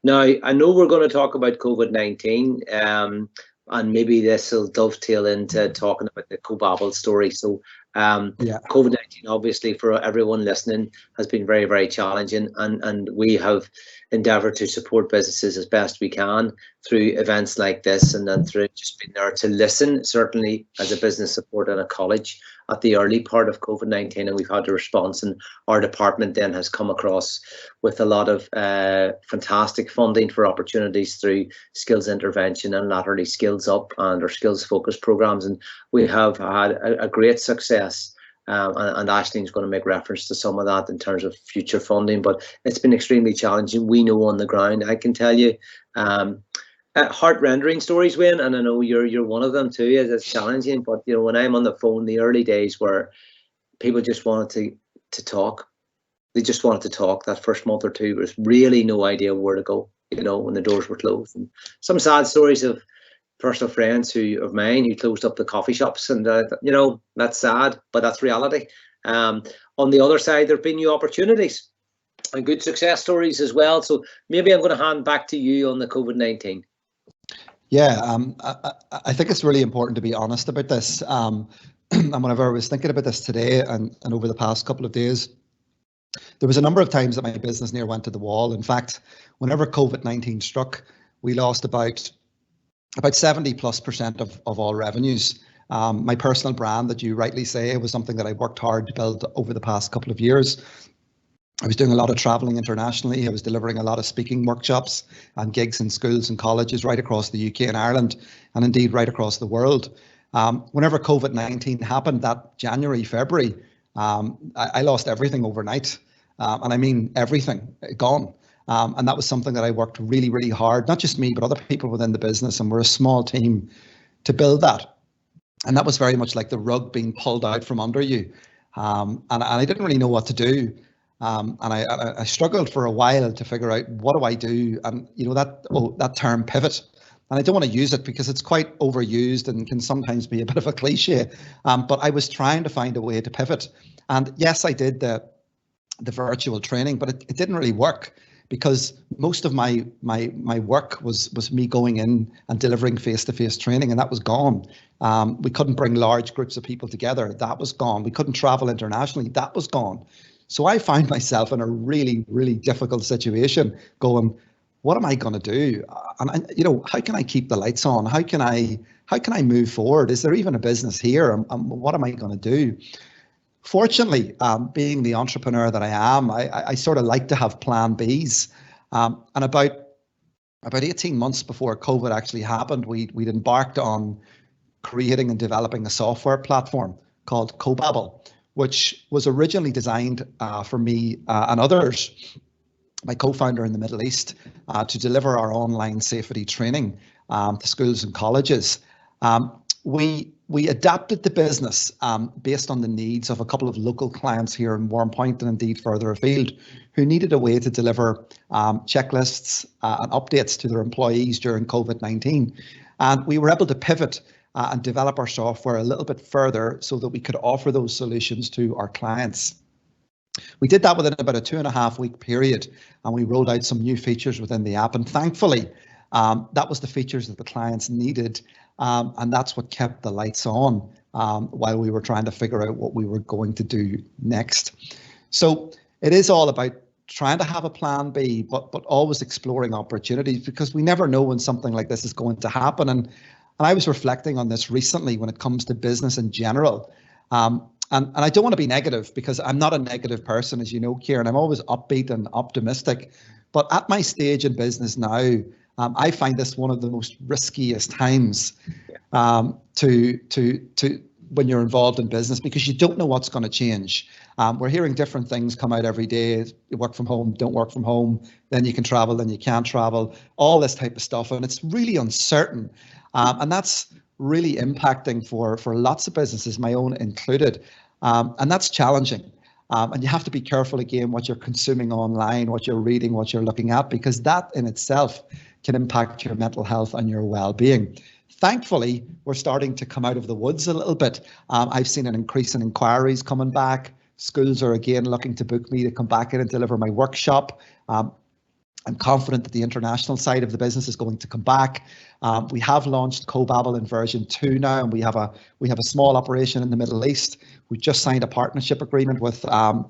Now, I know we're going to talk about COVID-19, and maybe this will dovetail into talking about the Cobabble story. So COVID-19, obviously, for everyone listening, has been very, very challenging, and we have endeavoured to support businesses as best we can through events like this, and then through just being there to listen, certainly as a business support in a college at the early part of COVID-19, and we've had a response, and our department then has come across with a lot of fantastic funding for opportunities through skills intervention and latterly skills up and our skills focused programs, and we have had a great success. And Aislinn's going to make reference to some of that in terms of future funding, but it's been extremely challenging. We know on the ground, I can tell you, heart-rendering stories, Wayne, and I know you're one of them too. It's challenging, but you know, when I'm on the phone, the early days where people just wanted to talk, they just wanted to talk. That first month or two, there was really no idea where to go. You know, when the doors were closed, and some sad stories of personal friends of mine who closed up the coffee shops, and you know, that's sad, but that's reality. On the other side, there have been new opportunities and good success stories as well. So maybe I'm going to hand back to you on the COVID-19. Yeah, I think it's really important to be honest about this. And whenever I was thinking about this today and over the past couple of days, there was a number of times that my business near went to the wall. In fact, whenever COVID-19 struck, we lost about 70+% of all revenues. My personal brand, that you rightly say, was something that I worked hard to build over the past couple of years. I was doing a lot of traveling internationally. I was delivering a lot of speaking workshops and gigs in schools and colleges right across the UK and Ireland, and indeed right across the world. Whenever COVID-19 happened that January, February, I lost everything overnight. And I mean everything, gone. And that was something that I worked really, really hard, not just me, but other people within the business, and we're a small team, to build that. And that was very much like the rug being pulled out from under you. And I didn't really know what to do. And I struggled for a while to figure out, what do I do? And you know, that term pivot, and I don't want to use it because it's quite overused and can sometimes be a bit of a cliche. But I was trying to find a way to pivot. And yes, I did the virtual training, but it didn't really work, because most of my work was me going in and delivering face-to-face training, and that was gone. We couldn't bring large groups of people together. That was gone. We couldn't travel internationally. That was gone. So I found myself in a really, really difficult situation, going, what am I going to do? And you know, how can I keep the lights on? How can I move forward? Is there even a business here? And what am I going to do? Fortunately, being the entrepreneur that I am, I sort of like to have plan Bs. And about 18 months before COVID actually happened, we'd embarked on creating and developing a software platform called Cobabble, which was originally designed for me and others, my co-founder in the Middle East, to deliver our online safety training to schools and colleges. We adapted the business based on the needs of a couple of local clients here in Warrenpoint and indeed further afield, who needed a way to deliver checklists and updates to their employees during COVID-19. And we were able to pivot and develop our software a little bit further so that we could offer those solutions to our clients. We did that within about a 2.5 week period, and we rolled out some new features within the app. And thankfully, that was the features that the clients needed. And that's what kept the lights on while we were trying to figure out what we were going to do next. So it is all about trying to have a plan B, but always exploring opportunities, because we never know when something like this is going to happen. And I was reflecting on this recently when it comes to business in general. And I don't want to be negative, because I'm not a negative person, as you know, Kieran. I'm always upbeat and optimistic. But at my stage in business now, I find this one of the most riskiest times to when you're involved in business, because you don't know what's going to change. We're hearing different things come out every day. You work from home, don't work from home, then you can travel, then you can't travel, all this type of stuff. And it's really uncertain. And that's really impacting for lots of businesses, my own included. And that's challenging. And you have to be careful, again, what you're consuming online, what you're reading, what you're looking at, because that in itself can impact your mental health and your well-being. Thankfully, we're starting to come out of the woods a little bit. I've seen an increase in inquiries coming back. Schools are again looking to book me to come back in and deliver my workshop. I'm confident that the international side of the business is going to come back. We have launched CoBabble in version 2 now, and we have a small operation in the Middle East. We just signed a partnership agreement with a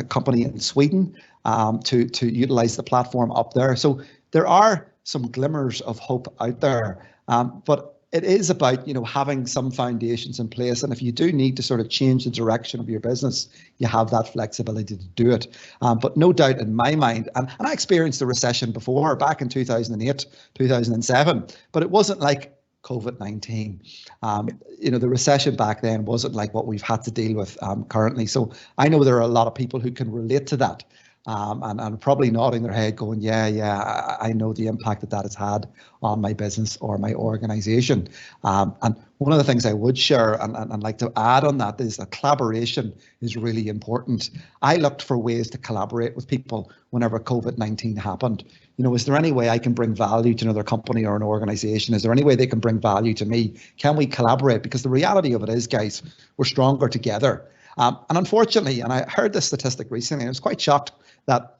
company in Sweden to utilize the platform up there. So there are some glimmers of hope out there, but it is about, having some foundations in place. And if you do need to sort of change the direction of your business, you have that flexibility to do it. But no doubt in my mind, and I experienced a recession before, back in 2008, 2007, but it wasn't like COVID-19. The recession back then wasn't like what we've had to deal with currently. So I know there are a lot of people who can relate to that. And probably nodding their head going, yeah, I know the impact that has had on my business or my organization. And one of the things I would share and like to add on that is that collaboration is really important. I looked for ways to collaborate with people whenever COVID-19 happened. Is there any way I can bring value to another company or an organization? Is there any way they can bring value to me? Can we collaborate? Because the reality of it is, guys, we're stronger together. And unfortunately, and I heard this statistic recently, and I was quite shocked that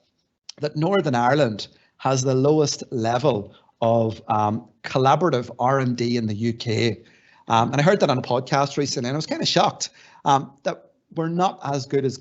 Northern Ireland has the lowest level of collaborative R&D in the UK. And I heard that on a podcast recently, and I was kind of shocked that we're not as good as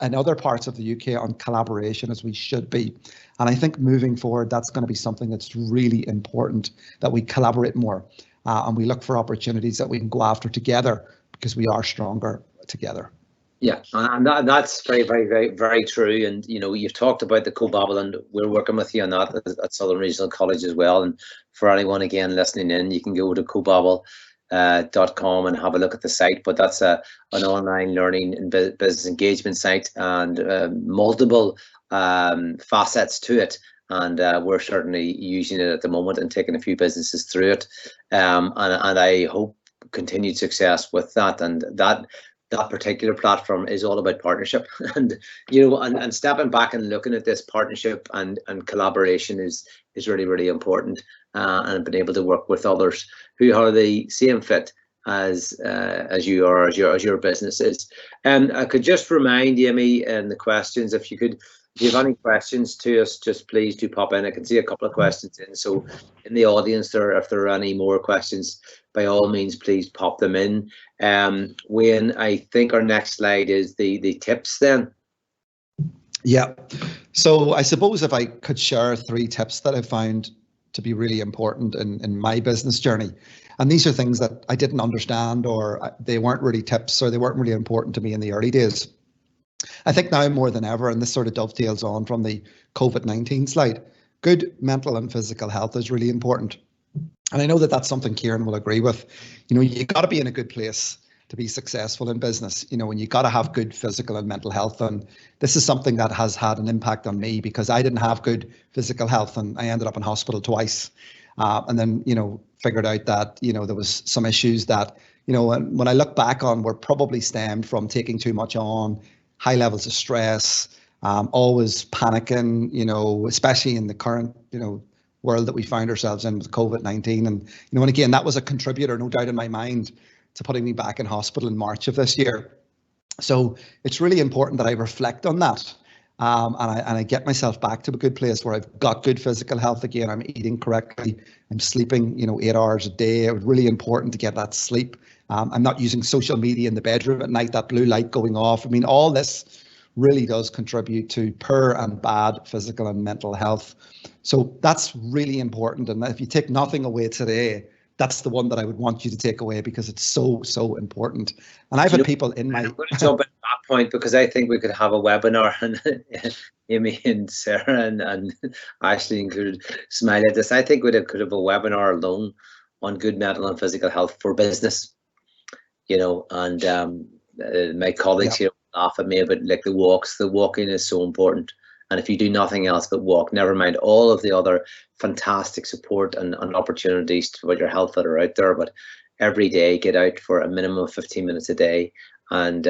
in other parts of the UK on collaboration as we should be. And I think moving forward, that's going to be something that's really important, that we collaborate more and we look for opportunities that we can go after together, because we are stronger together. Yeah, and that's very, very, very, very true. And you've talked about the CoBabble, and we're working with you on that at Southern Regional College as well. And for anyone again listening in, you can go to CoBabble.com and have a look at the site. But that's an online learning and business engagement site, and multiple facets to it. And we're certainly using it at the moment and taking a few businesses through it. And I hope continued success with that. And that particular platform is all about partnership, and and stepping back and looking at this partnership and collaboration is really, really important, and being able to work with others who are the same fit as you are, as your business is. And I could just remind Amy in the questions, if you have any questions to us, just please do pop in. I can see a couple of questions in, so in the audience there, if there are any more questions, by all means, please pop them in. Wayne, I think our next slide is the tips then. Yeah, so I suppose if I could share 3 tips that I found to be really important in my business journey, and these are things that I didn't understand, or they weren't really tips, or they weren't really important to me in the early days. I think now more than ever, and this sort of dovetails on from the COVID-19 slide, good mental and physical health is really important. And I know that that's something Kieran will agree with. You got to be in a good place to be successful in business, and you got to have good physical and mental health. And this is something that has had an impact on me, because I didn't have good physical health, and I ended up in hospital twice. And then, figured out that, there was some issues that, when I look back on, were probably stemmed from taking too much on, high levels of stress, always panicking, especially in the current, world that we find ourselves in with COVID-19. And again, that was a contributor, no doubt in my mind, to putting me back in hospital in March of this year. So it's really important that I reflect on that. And I get myself back to a good place where I've got good physical health again. I'm eating correctly. I'm sleeping, 8 hours a day. It's really important to get that sleep. I'm not using social media in the bedroom at night, that blue light going off. I mean, all this really does contribute to poor and bad physical and mental health. So that's really important. And if you take nothing away today, that's the one that I would want you to take away, because it's so, so important. And I've had people in my... I'm going to jump at that point, because I think we could have a webinar, and Amy and Sarah and Ashley included smile at this. I think we could have a webinar alone on good mental and physical health for business, and my colleagues here laugh at me, but like the walking is so important. And if you do nothing else but walk, never mind all of the other fantastic support and opportunities about your health that are out there, but every day get out for a minimum of 15 minutes a day. And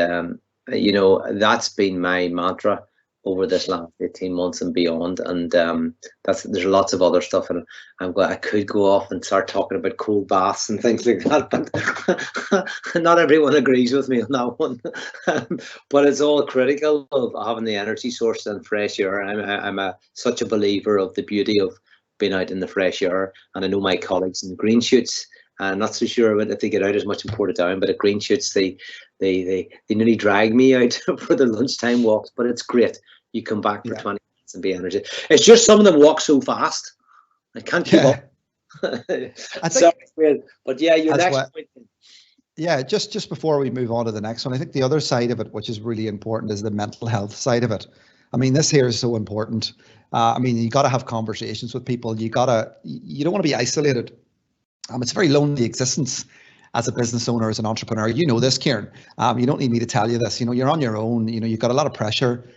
that's been my mantra over this last 18 months and beyond. And there's lots of other stuff, and I could go off and start talking about cold baths and things like that, but not everyone agrees with me on that one. But it's all critical of having the energy source and fresh air. I'm such a believer of the beauty of being out in the fresh air, and I know my colleagues in the green shoots. I'm not so sure if they get out as much in Portadown, but at green shoots they nearly drag me out for the lunchtime walks. But it's great. You come back for 20 minutes and be energetic. It's just some of them walk so fast, I can't keep up. I think, but yeah, your next point. Yeah, just before we move on to the next one, I think the other side of it, which is really important, is the mental health side of it. I mean, this here is so important. I mean, you got to have conversations with people. You don't want to be isolated. It's a very lonely existence as a business owner, as an entrepreneur. You know this, Kieran. You don't need me to tell you this. You're on your own. You've got a lot of pressure.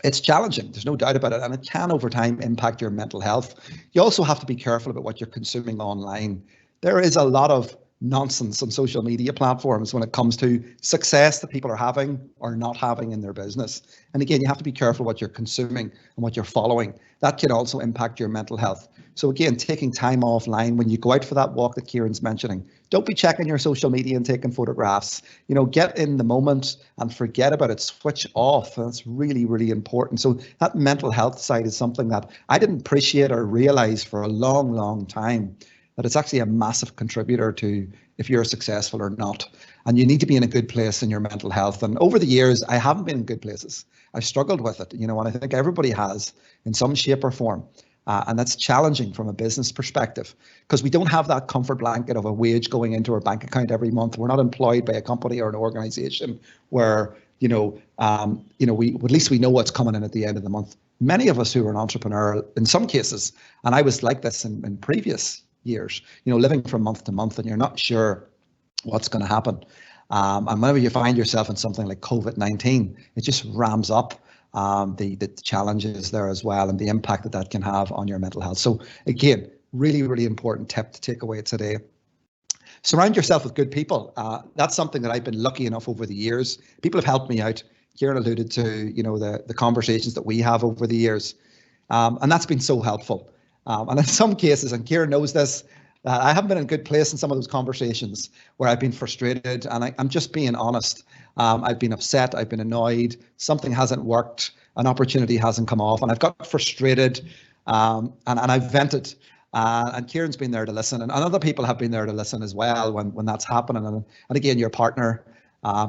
It's challenging. There's no doubt about it. And it can, over time, impact your mental health. You also have to be careful about what you're consuming online. There is a lot of nonsense on social media platforms when it comes to success that people are having or not having in their business. And again, you have to be careful what you're consuming and what you're following. That can also impact your mental health. So again, taking time offline when you go out for that walk that Kieran's mentioning. Don't be checking your social media and taking photographs. Get in the moment and forget about it. Switch off. That's really, really important. So that mental health side is something that I didn't appreciate or realize for a long, long time, that it's actually a massive contributor to if you're successful or not. And you need to be in a good place in your mental health. And over the years, I haven't been in good places. I've struggled with it, and I think everybody has in some shape or form. And that's challenging from a business perspective, because we don't have that comfort blanket of a wage going into our bank account every month. We're not employed by a company or an organization where, we at least we know what's coming in at the end of the month. Many of us who are an entrepreneur, in some cases, and I was like this in previous years, living from month to month, and you're not sure what's going to happen. And whenever you find yourself in something like COVID-19, it just rams up the challenges there as well, and the impact that can have on your mental health. So again, really, really important tip to take away today. Surround yourself with good people. That's something that I've been lucky enough over the years. People have helped me out. Kieran alluded to, the conversations that we have over the years. And that's been so helpful. And in some cases, and Kieran knows this, I haven't been in a good place in some of those conversations where I've been frustrated, and I'm just being honest. I've been upset, I've been annoyed, something hasn't worked, an opportunity hasn't come off, and I've got frustrated, and I've vented. And Kieran's been there to listen, and other people have been there to listen as well when that's happening. And again, your partner,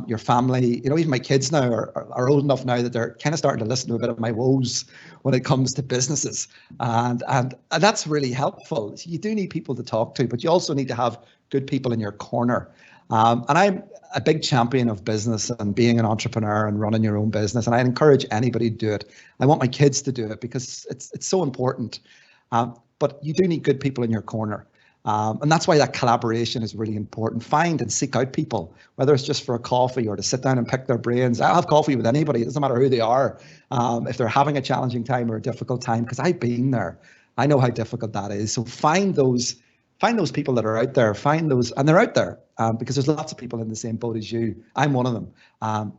your family, even my kids now are old enough now that they're kind of starting to listen to a bit of my woes when it comes to businesses, and that's really helpful. You do need people to talk to, but you also need to have good people in your corner. And I'm a big champion of business and being an entrepreneur and running your own business, and I encourage anybody to do it. I want my kids to do it because it's so important. But you do need good people in your corner. And that's why that collaboration is really important. Find and seek out people, whether it's just for a coffee or to sit down and pick their brains. I'll have coffee with anybody. It doesn't matter who they are. If they're having a challenging time or a difficult time, because I've been there. I know how difficult that is. So find those people that are out there. Find those, and they're out there because there's lots of people in the same boat as you. I'm one of them.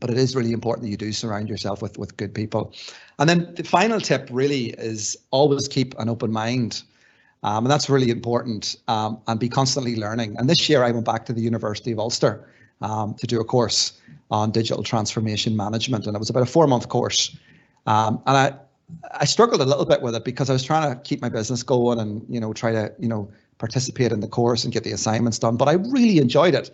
But it is really important that you do surround yourself with good people. And then the final tip really is always keep an open mind. And that's really important, and be constantly learning. And this year I went back to the University of Ulster to do a course on digital transformation management. And it was about a 4-month course. And I struggled a little bit with it because I was trying to keep my business going and, try to, participate in the course and get the assignments done. But I really enjoyed it.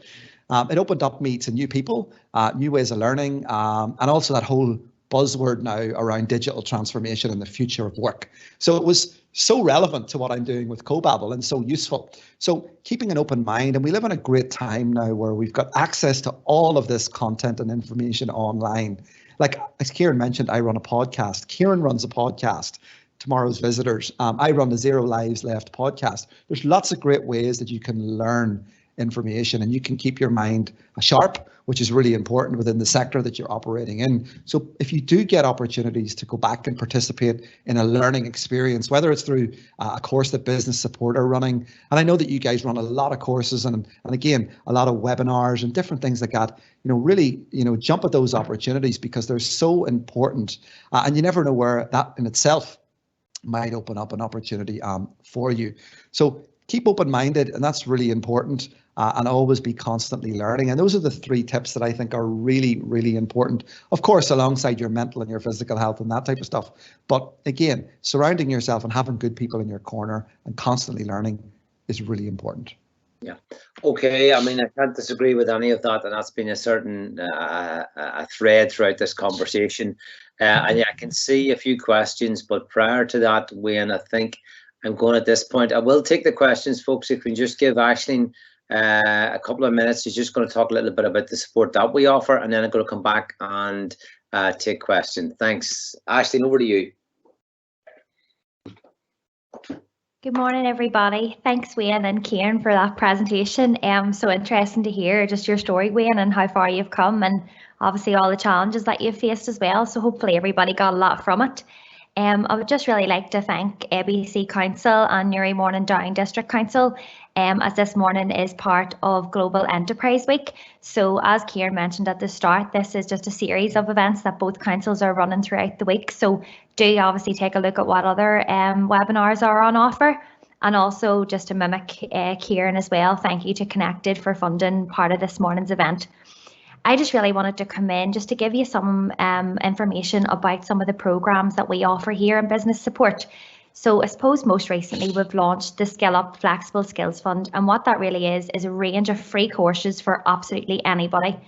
It opened up me to new people, new ways of learning, and also that whole buzzword now around digital transformation and the future of work. So it was so relevant to what I'm doing with CoBabble and so useful. So keeping an open mind, and we live in a great time now where we've got access to all of this content and information online. Like as Kieran mentioned, I run a podcast. Kieran runs a podcast, Tomorrow's Visitors. I run the Zero Lives Left podcast. There's lots of great ways that you can learn information, and you can keep your mind sharp, which is really important within the sector that you're operating in. So if you do get opportunities to go back and participate in a learning experience, whether it's through a course that Business Support are running, and I know that you guys run a lot of courses and again, a lot of webinars and different things like that, really, jump at those opportunities because they're so important, and you never know where that in itself might open up an opportunity for you. So keep open-minded, and that's really important, and always be constantly learning. And those are the 3 tips that I think are really, really important, of course, alongside your mental and your physical health and that type of stuff. But again, surrounding yourself and having good people in your corner and constantly learning is really important. Yeah. Okay. I mean, I can't disagree with any of that, and that's been a certain a thread throughout this conversation. And yeah, I can see a few questions, but prior to that, Wayne, I think I'm going at this point. I will take the questions, folks. If we can just give Aisling a couple of minutes, she's just going to talk a little bit about the support that we offer, and then I'm going to come back and take questions. Thanks, Aisling. Over to you. Good morning, everybody. Thanks, Wayne and Kieran, for that presentation. So interesting to hear just your story, Wayne, and how far you've come, and obviously all the challenges that you've faced as well. So hopefully everybody got a lot from it. I would just really like to thank ABC Council and Newry Morning Down District Council, as this morning is part of Global Enterprise Week. So as Kieran mentioned at the start, this is just a series of events that both councils are running throughout the week. So do obviously take a look at what other webinars are on offer. And also just to mimic Kieran as well, thank you to Connected for funding part of this morning's event. I just really wanted to come in just to give you some information about some of the programs that we offer here in Business Support. So I suppose most recently we've launched the Skill Up Flexible Skills Fund, and what that really is a range of free courses for absolutely anybody.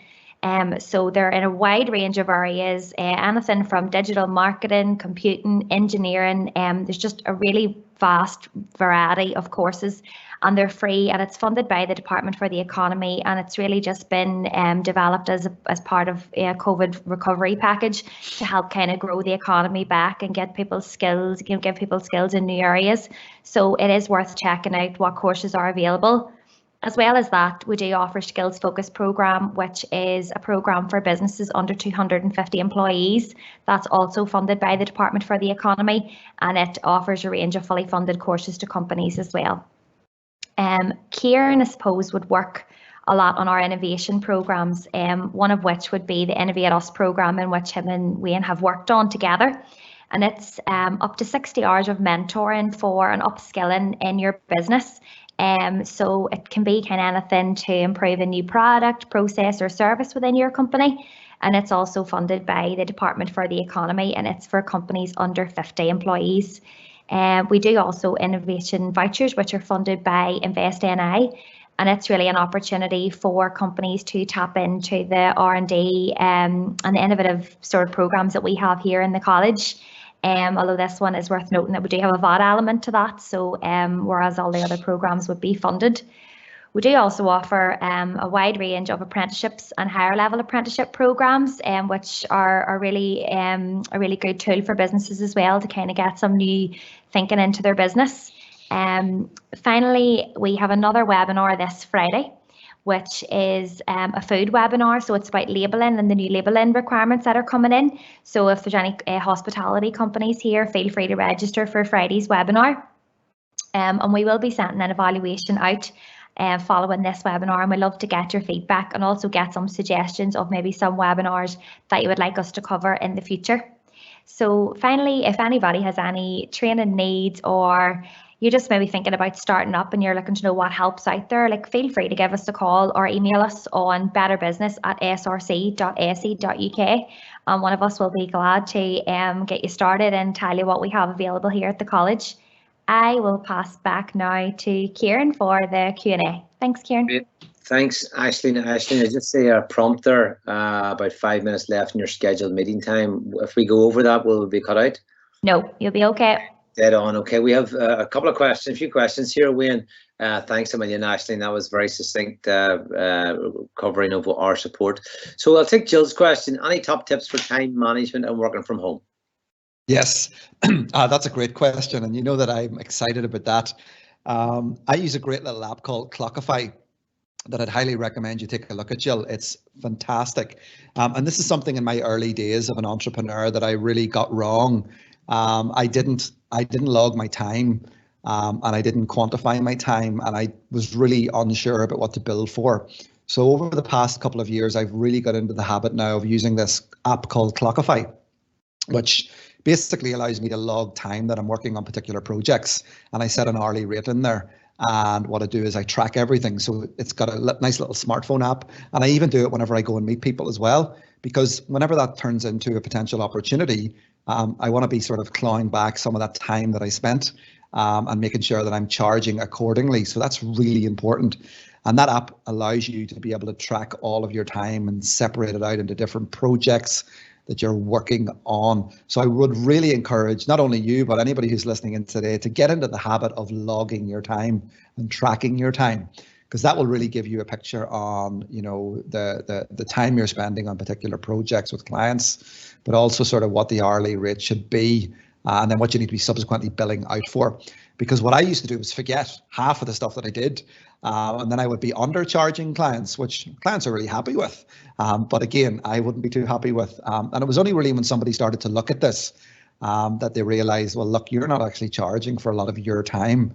So they're in a wide range of areas, anything from digital marketing, computing, engineering. There's just a really vast variety of courses, and they're free, and it's funded by the Department for the Economy, and it's really just been developed as part of a COVID recovery package to help kind of grow the economy back and get people skills, give people skills in new areas. So it is worth checking out what courses are available. As well as that, we do offer Skills Focus Programme, which is a programme for businesses under 250 employees. That's also funded by the Department for the Economy, and it offers a range of fully funded courses to companies as well. Kieran, I suppose, would work a lot on our innovation programmes, one of which would be the Innovate Us programme, in which him and Wayne have worked on together. And it's up to 60 hours of mentoring for an upskilling in your business. So it can be kind of anything to improve a new product, process or service within your company. And it's also funded by the Department for the Economy, and it's for companies under 50 employees. We do also innovation vouchers, which are funded by Invest NI, and it's really an opportunity for companies to tap into the R&D and the innovative sort of programs that we have here in the college. Although this one is worth noting that we do have a VAT element to that, so whereas all the other programs would be funded. We do also offer a wide range of apprenticeships and higher level apprenticeship programs, which are a really good tool for businesses as well to kind of get some new thinking into their business. Finally, we have another webinar this Friday, which is a food webinar. So it's about labelling and the new labelling requirements that are coming in. So if there's any hospitality companies here, feel free to register for Friday's webinar. And we will be sending an evaluation out following this webinar, and we'd love to get your feedback and also get some suggestions of maybe some webinars that you would like us to cover in the future. So finally, if anybody has any training needs, or you're just maybe thinking about starting up and you're looking to know what helps out there, like, feel free to give us a call or email us on betterbusiness@src.ac.uk, and one of us will be glad to get you started and tell you what we have available here at the college. I will pass back now to Kieran for the Q&A. Thanks, Kieran. Great. Thanks, Aisling. Aisling, I just say a prompt there, about 5 minutes left in your scheduled meeting time. If we go over that, will we be cut out? No, you'll be okay. Dead on. Okay, we have a couple of questions, a few questions here, Wayne. Thanks a million, Aisling. That was very succinct covering of our support. So I'll take Jill's question. Any top tips for time management and working from home? Yes, that's a great question, and you know that I'm excited about that. I use a great little app called Clockify, that I'd highly recommend you take a look at, Jill. It's fantastic. And this is something in my early days of an entrepreneur that I really got wrong. I didn't log my time, and I didn't quantify my time, and I was really unsure about what to bill for. So over the past couple of years, I've really got into the habit now of using this app called Clockify, which basically allows me to log time that I'm working on particular projects, and I set an hourly rate in there. And what I do is I track everything. So it's got a nice little smartphone app, and I even do it whenever I go and meet people as well, because whenever that turns into a potential opportunity, I want to be sort of clawing back some of that time that I spent, and making sure that I'm charging accordingly. So that's really important. And that app allows you to be able to track all of your time and separate it out into different projects that you're working on. So I would really encourage not only you, but anybody who's listening in today to get into the habit of logging your time and tracking your time, because that will really give you a picture on, you know, the time you're spending on particular projects with clients, but also sort of what the hourly rate should be, and then what you need to be subsequently billing out for. Because what I used to do was forget half of the stuff that I did, and then I would be undercharging clients, which clients are really happy with. But again, I wouldn't be too happy with. And it was only really when somebody started to look at this that they realized, well, look, you're not actually charging for a lot of your time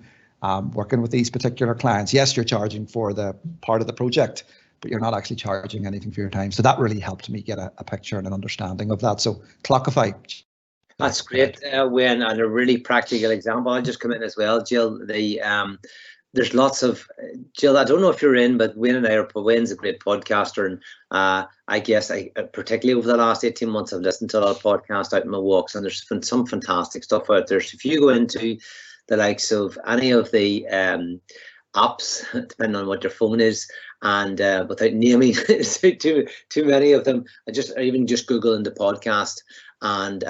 working with these particular clients. Yes, you're charging for the part of the project, but you're not actually charging anything for your time. So that really helped me get a picture and an understanding of that. So Clockify. That's great, Wayne, and a really practical example. I'll just come in as well, Jill. There's lots of, Jill, I don't know if you're in, but Wayne and I are, Wayne's a great podcaster, and I guess particularly over the last 18 months, I've listened to a lot of podcasts out in my walks, and there's been some fantastic stuff out there. So if you go into the likes of any of the apps, depending on what your phone is, and without naming too many of them, I even just Google into podcast and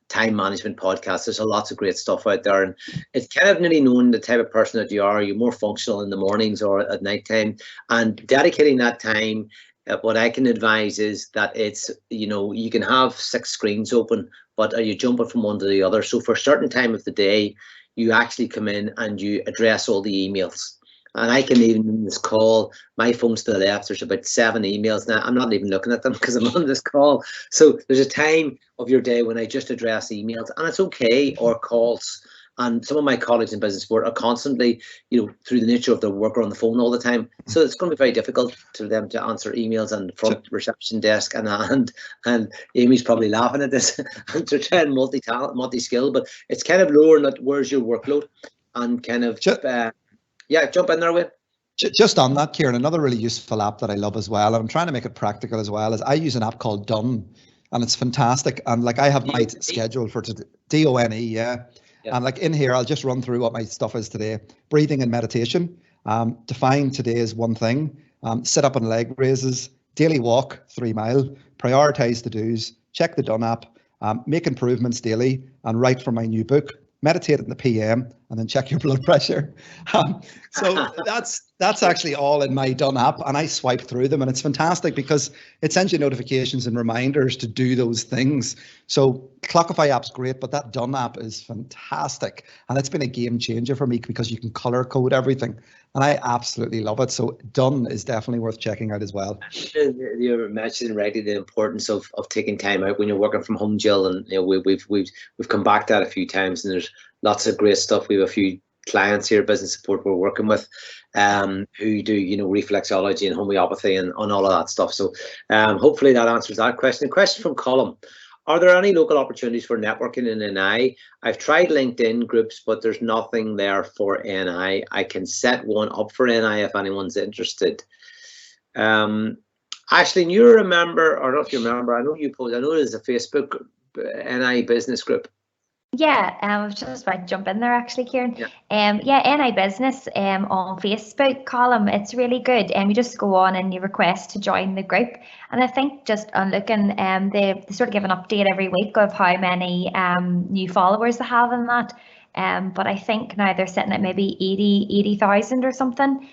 time management podcasts. There's lots of great stuff out there, and it's kind of nearly known the type of person that you are. You're more functional in the mornings or at night time, and dedicating that time. What I can advise is that it's, you know, you can have 6 screens open, but are you jumping from one to the other? So for a certain time of the day, you actually come in and you address all the emails. And I can even in this call, my phone's to the left, there's about 7 emails now. I'm not even looking at them because I'm on this call. So there's a time of your day when I just address emails, and it's okay, or calls. And some of my colleagues in business support are constantly, you know, through the nature of their work, are on the phone all the time. So it's going to be very difficult to them to answer emails and front reception desk. And Amy's probably laughing at this and to try and multi-skill, but it's kind of lowering that where's your workload and kind of yeah, jump in there with. Just on that, Kieran, another really useful app that I love as well, and I'm trying to make it practical as well, is I use an app called Done, and it's fantastic. And like I have my schedule for today, DONE, yeah. And like in here, I'll just run through what my stuff is today. Breathing and meditation. Define today as one thing. Sit up and leg raises. Daily walk, 3 mile. Prioritize the do's. Check the Done app. Make improvements daily, and write for my new book. Meditate in the PM, and then check your blood pressure. So that's actually all in my Done app, and I swipe through them, and it's fantastic because it sends you notifications and reminders to do those things. So Clockify app's great, but that Done app is fantastic, and it's been a game changer for me because you can color code everything, and I absolutely love it. So Done is definitely worth checking out as well. You're mentioning rightly the importance of taking time out when you're working from home, Jill, and you know we've come back to that a few times, and there's lots of great stuff. We have a few clients here, business support we're working with, who do, you know, reflexology and homeopathy and on all of that stuff. So hopefully that answers that question. A question from Colin: are there any local opportunities for networking in NI? I've tried LinkedIn groups, but there's nothing there for NI. I can set one up for NI if anyone's interested. Ashley, you remember, or not if you remember, I know you posted, I know there's a Facebook NI business group. Yeah, I was just about to jump in there actually, Kieran. Yeah, NI Business on Facebook column, it's really good. You just go on and you request to join the group. And I think just on looking, they sort of give an update every week of how many new followers they have in that. But I think now they're sitting at maybe 80,000 or something,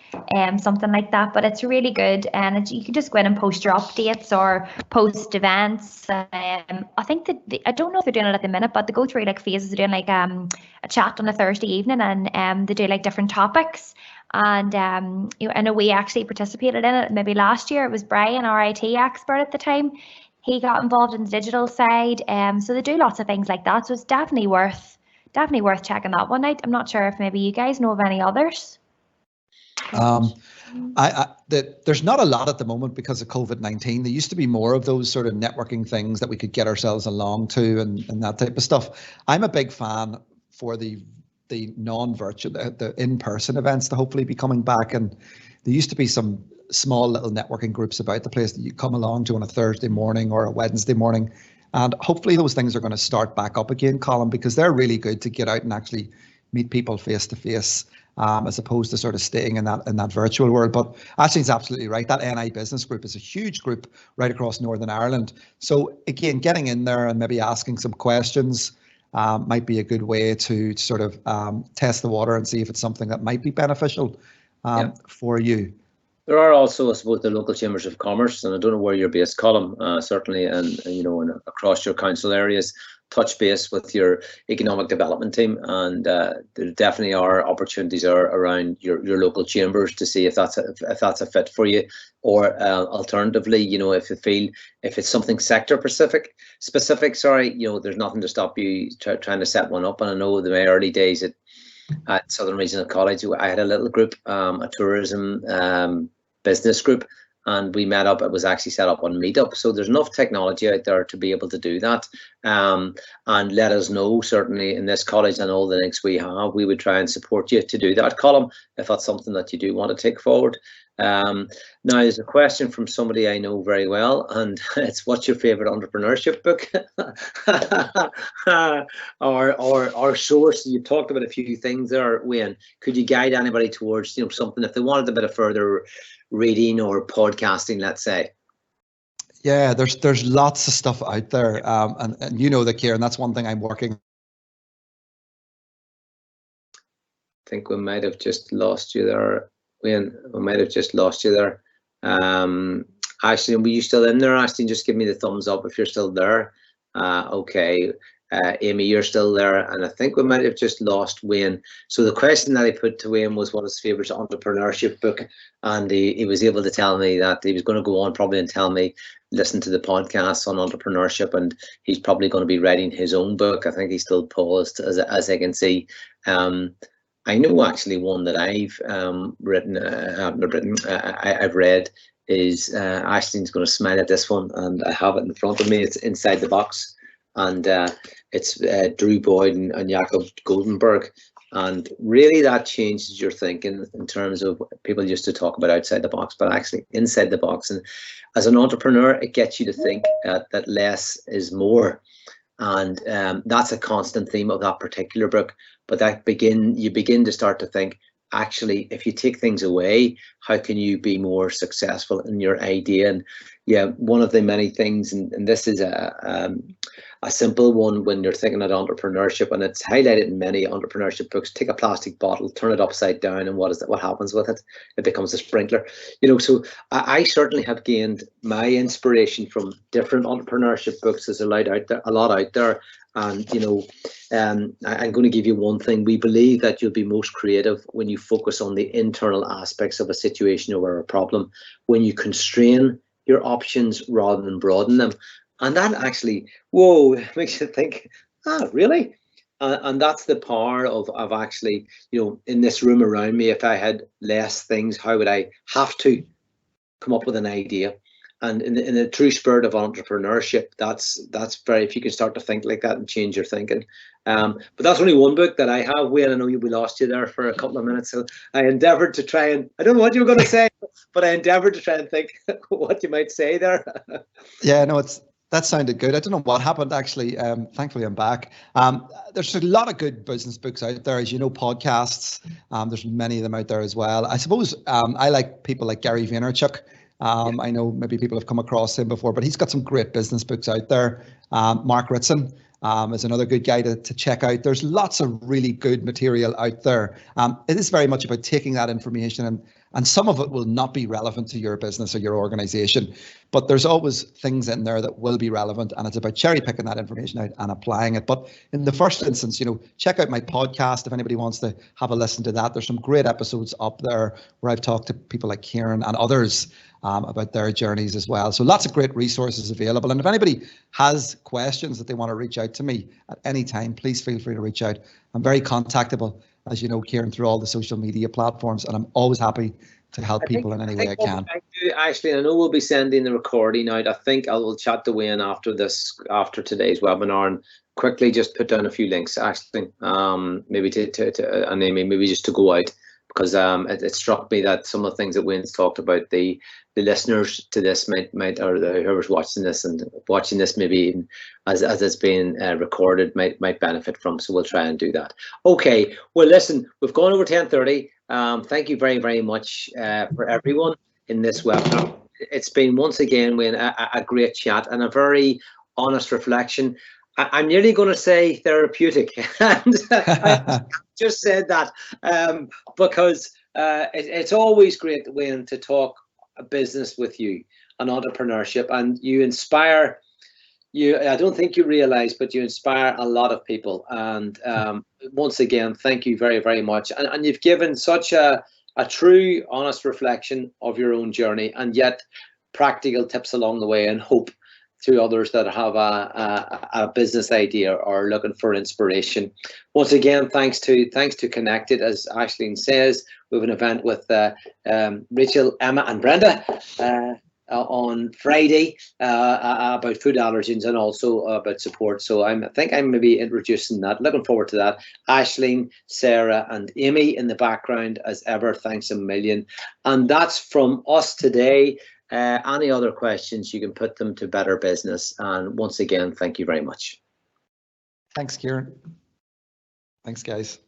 something like that. But it's really good, and you can just go in and post your updates or post events. I think that I don't know if they're doing it at the minute, but they go through like phases. They're doing like a chat on a Thursday evening, and they do like different topics. And I know we actually participated in it maybe last year. It was Brian, our IT expert at the time. He got involved in the digital side. So they do lots of things like that. So it's definitely worth checking that one out. I'm not sure if maybe you guys know of any others. There's not a lot at the moment because of COVID-19. There used to be more of those sort of networking things that we could get ourselves along to and that type of stuff. I'm a big fan for the non-virtual, the in-person events to hopefully be coming back. And there used to be some small little networking groups about the place that you come along to on a Thursday morning or a Wednesday morning. And hopefully those things are going to start back up again, Colin, because they're really good to get out and actually meet people face to face. As opposed to sort of staying in that virtual world. But Ashley's absolutely right. That NI business group is a huge group right across Northern Ireland. So again, getting in there and maybe asking some questions might be a good way to sort of test the water and see if it's something that might be beneficial for you. There are also, I suppose, the local chambers of commerce, and I don't know where you're based, Colin, certainly, and across your council areas. Touch base with your economic development team, and there definitely are opportunities around your local chambers to see if that's a fit for you, or alternatively, if you feel if it's something sector specific, there's nothing to stop you trying to set one up. And I know in my early days at Southern Regional College, I had a little group, a tourism business group. And we met up. It was actually set up on Meetup. So there's enough technology out there to be able to do that. And let us know, certainly in this college and all the links we have, we would try and support you to do that, Colin, if that's something that you do want to take forward. Now, there's a question from somebody I know very well, and it's, what's your favourite entrepreneurship book? or source? You talked about a few things there, Wayne. Could you guide anybody towards something if they wanted a bit of further reading or podcasting, let's say? Yeah, there's lots of stuff out there, and that, Kieran, that's one thing I'm working. I think we might have just lost you there, Wayne. We might have just lost you there. Ashley, were you still in there, Ashley? Just give me the thumbs up if you're still there. Okay. Amy, you're still there, and I think we might have just lost Wayne. So the question that I put to Wayne was what his favourite entrepreneurship book, and he was able to tell me that he was going to go on probably and tell me, listen to the podcasts on entrepreneurship, and he's probably going to be writing his own book. I think he's still paused, as I can see. I know actually one that I've I've read is Ashley's going to smile at this one, and I have it in front of me. It's Inside the Box. And it's Drew Boyd and Jakob Goldenberg. And really that changes your thinking in terms of, people used to talk about outside the box, but actually inside the box. And as an entrepreneur, it gets you to think that less is more. And that's a constant theme of that particular book. But you begin to start to think, actually, if you take things away, how can you be more successful in your idea? And yeah, one of the many things, and this is a simple one when you're thinking of entrepreneurship, and it's highlighted in many entrepreneurship books. Take a plastic bottle, turn it upside down, and what happens with it? It becomes a sprinkler. So I certainly have gained my inspiration from different entrepreneurship books. There's a lot out there. And I'm going to give you one thing. We believe that you'll be most creative when you focus on the internal aspects of a situation or a problem, when you constrain your options rather than broaden them. And that actually, makes you think, really? And that's the power of actually, in this room around me, if I had less things, how would I have to come up with an idea? And in the true spirit of entrepreneurship, that's very, if you can start to think like that and change your thinking. But that's only one book that I have. Wayne, I know we lost you there for a couple of minutes, so I endeavoured to try and, I don't know what you were going to say, but I endeavoured to try and think what you might say there. Yeah, no, that sounded good. I don't know what happened, actually. Thankfully, I'm back. There's a lot of good business books out there, as you know, podcasts. There's many of them out there as well. I suppose I like people like Gary Vaynerchuk. I know maybe people have come across him before, but he's got some great business books out there. Mark Ritson is another good guy to check out. There's lots of really good material out there. It is very much about taking that information And some of it will not be relevant to your business or your organization, but there's always things in there that will be relevant, and it's about cherry picking that information out and applying it. But in the first instance, check out my podcast if anybody wants to have a listen to that. There's some great episodes up there where I've talked to people like Kieran and others about their journeys as well. So lots of great resources available. And if anybody has questions that they want to reach out to me at any time, please feel free to reach out. I'm very contactable, as you know, Kieran, through all the social media platforms, and I'm always happy to help people in any way I can. Actually, I know we'll be sending the recording out. I think I will chat to Wayne after today's webinar, and quickly just put down a few links, actually, maybe to and Amy, maybe just to go out, because it struck me that some of the things that Wayne's talked about, the listeners to this might or whoever's watching this maybe even as it's being recorded might benefit from. So we'll try and do that. Okay. Well, listen, we've gone over 10:30. Thank you very, very much for everyone in this webinar. It's been once again, Wayne, a great chat and a very honest reflection. I'm nearly going to say therapeutic, and I just said that because it's always great, Wayne, to talk business with you and entrepreneurship, and you inspire. I don't think you realize, but you inspire a lot of people. And once again, thank you very, very much. And you've given such a true, honest reflection of your own journey, and yet practical tips along the way, and hope to others that have a business idea or looking for inspiration. Once again, thanks to Connected, as Aisling says. We have an event with Rachel, Emma and Brenda on Friday about food allergens and also about support. So I think I'm maybe introducing that. Looking forward to that. Aisling, Sarah and Amy in the background as ever. Thanks a million. And that's from us today. Any other questions, you can put them to Better Business. And once again, thank you very much. Thanks, Kieran. Thanks, guys.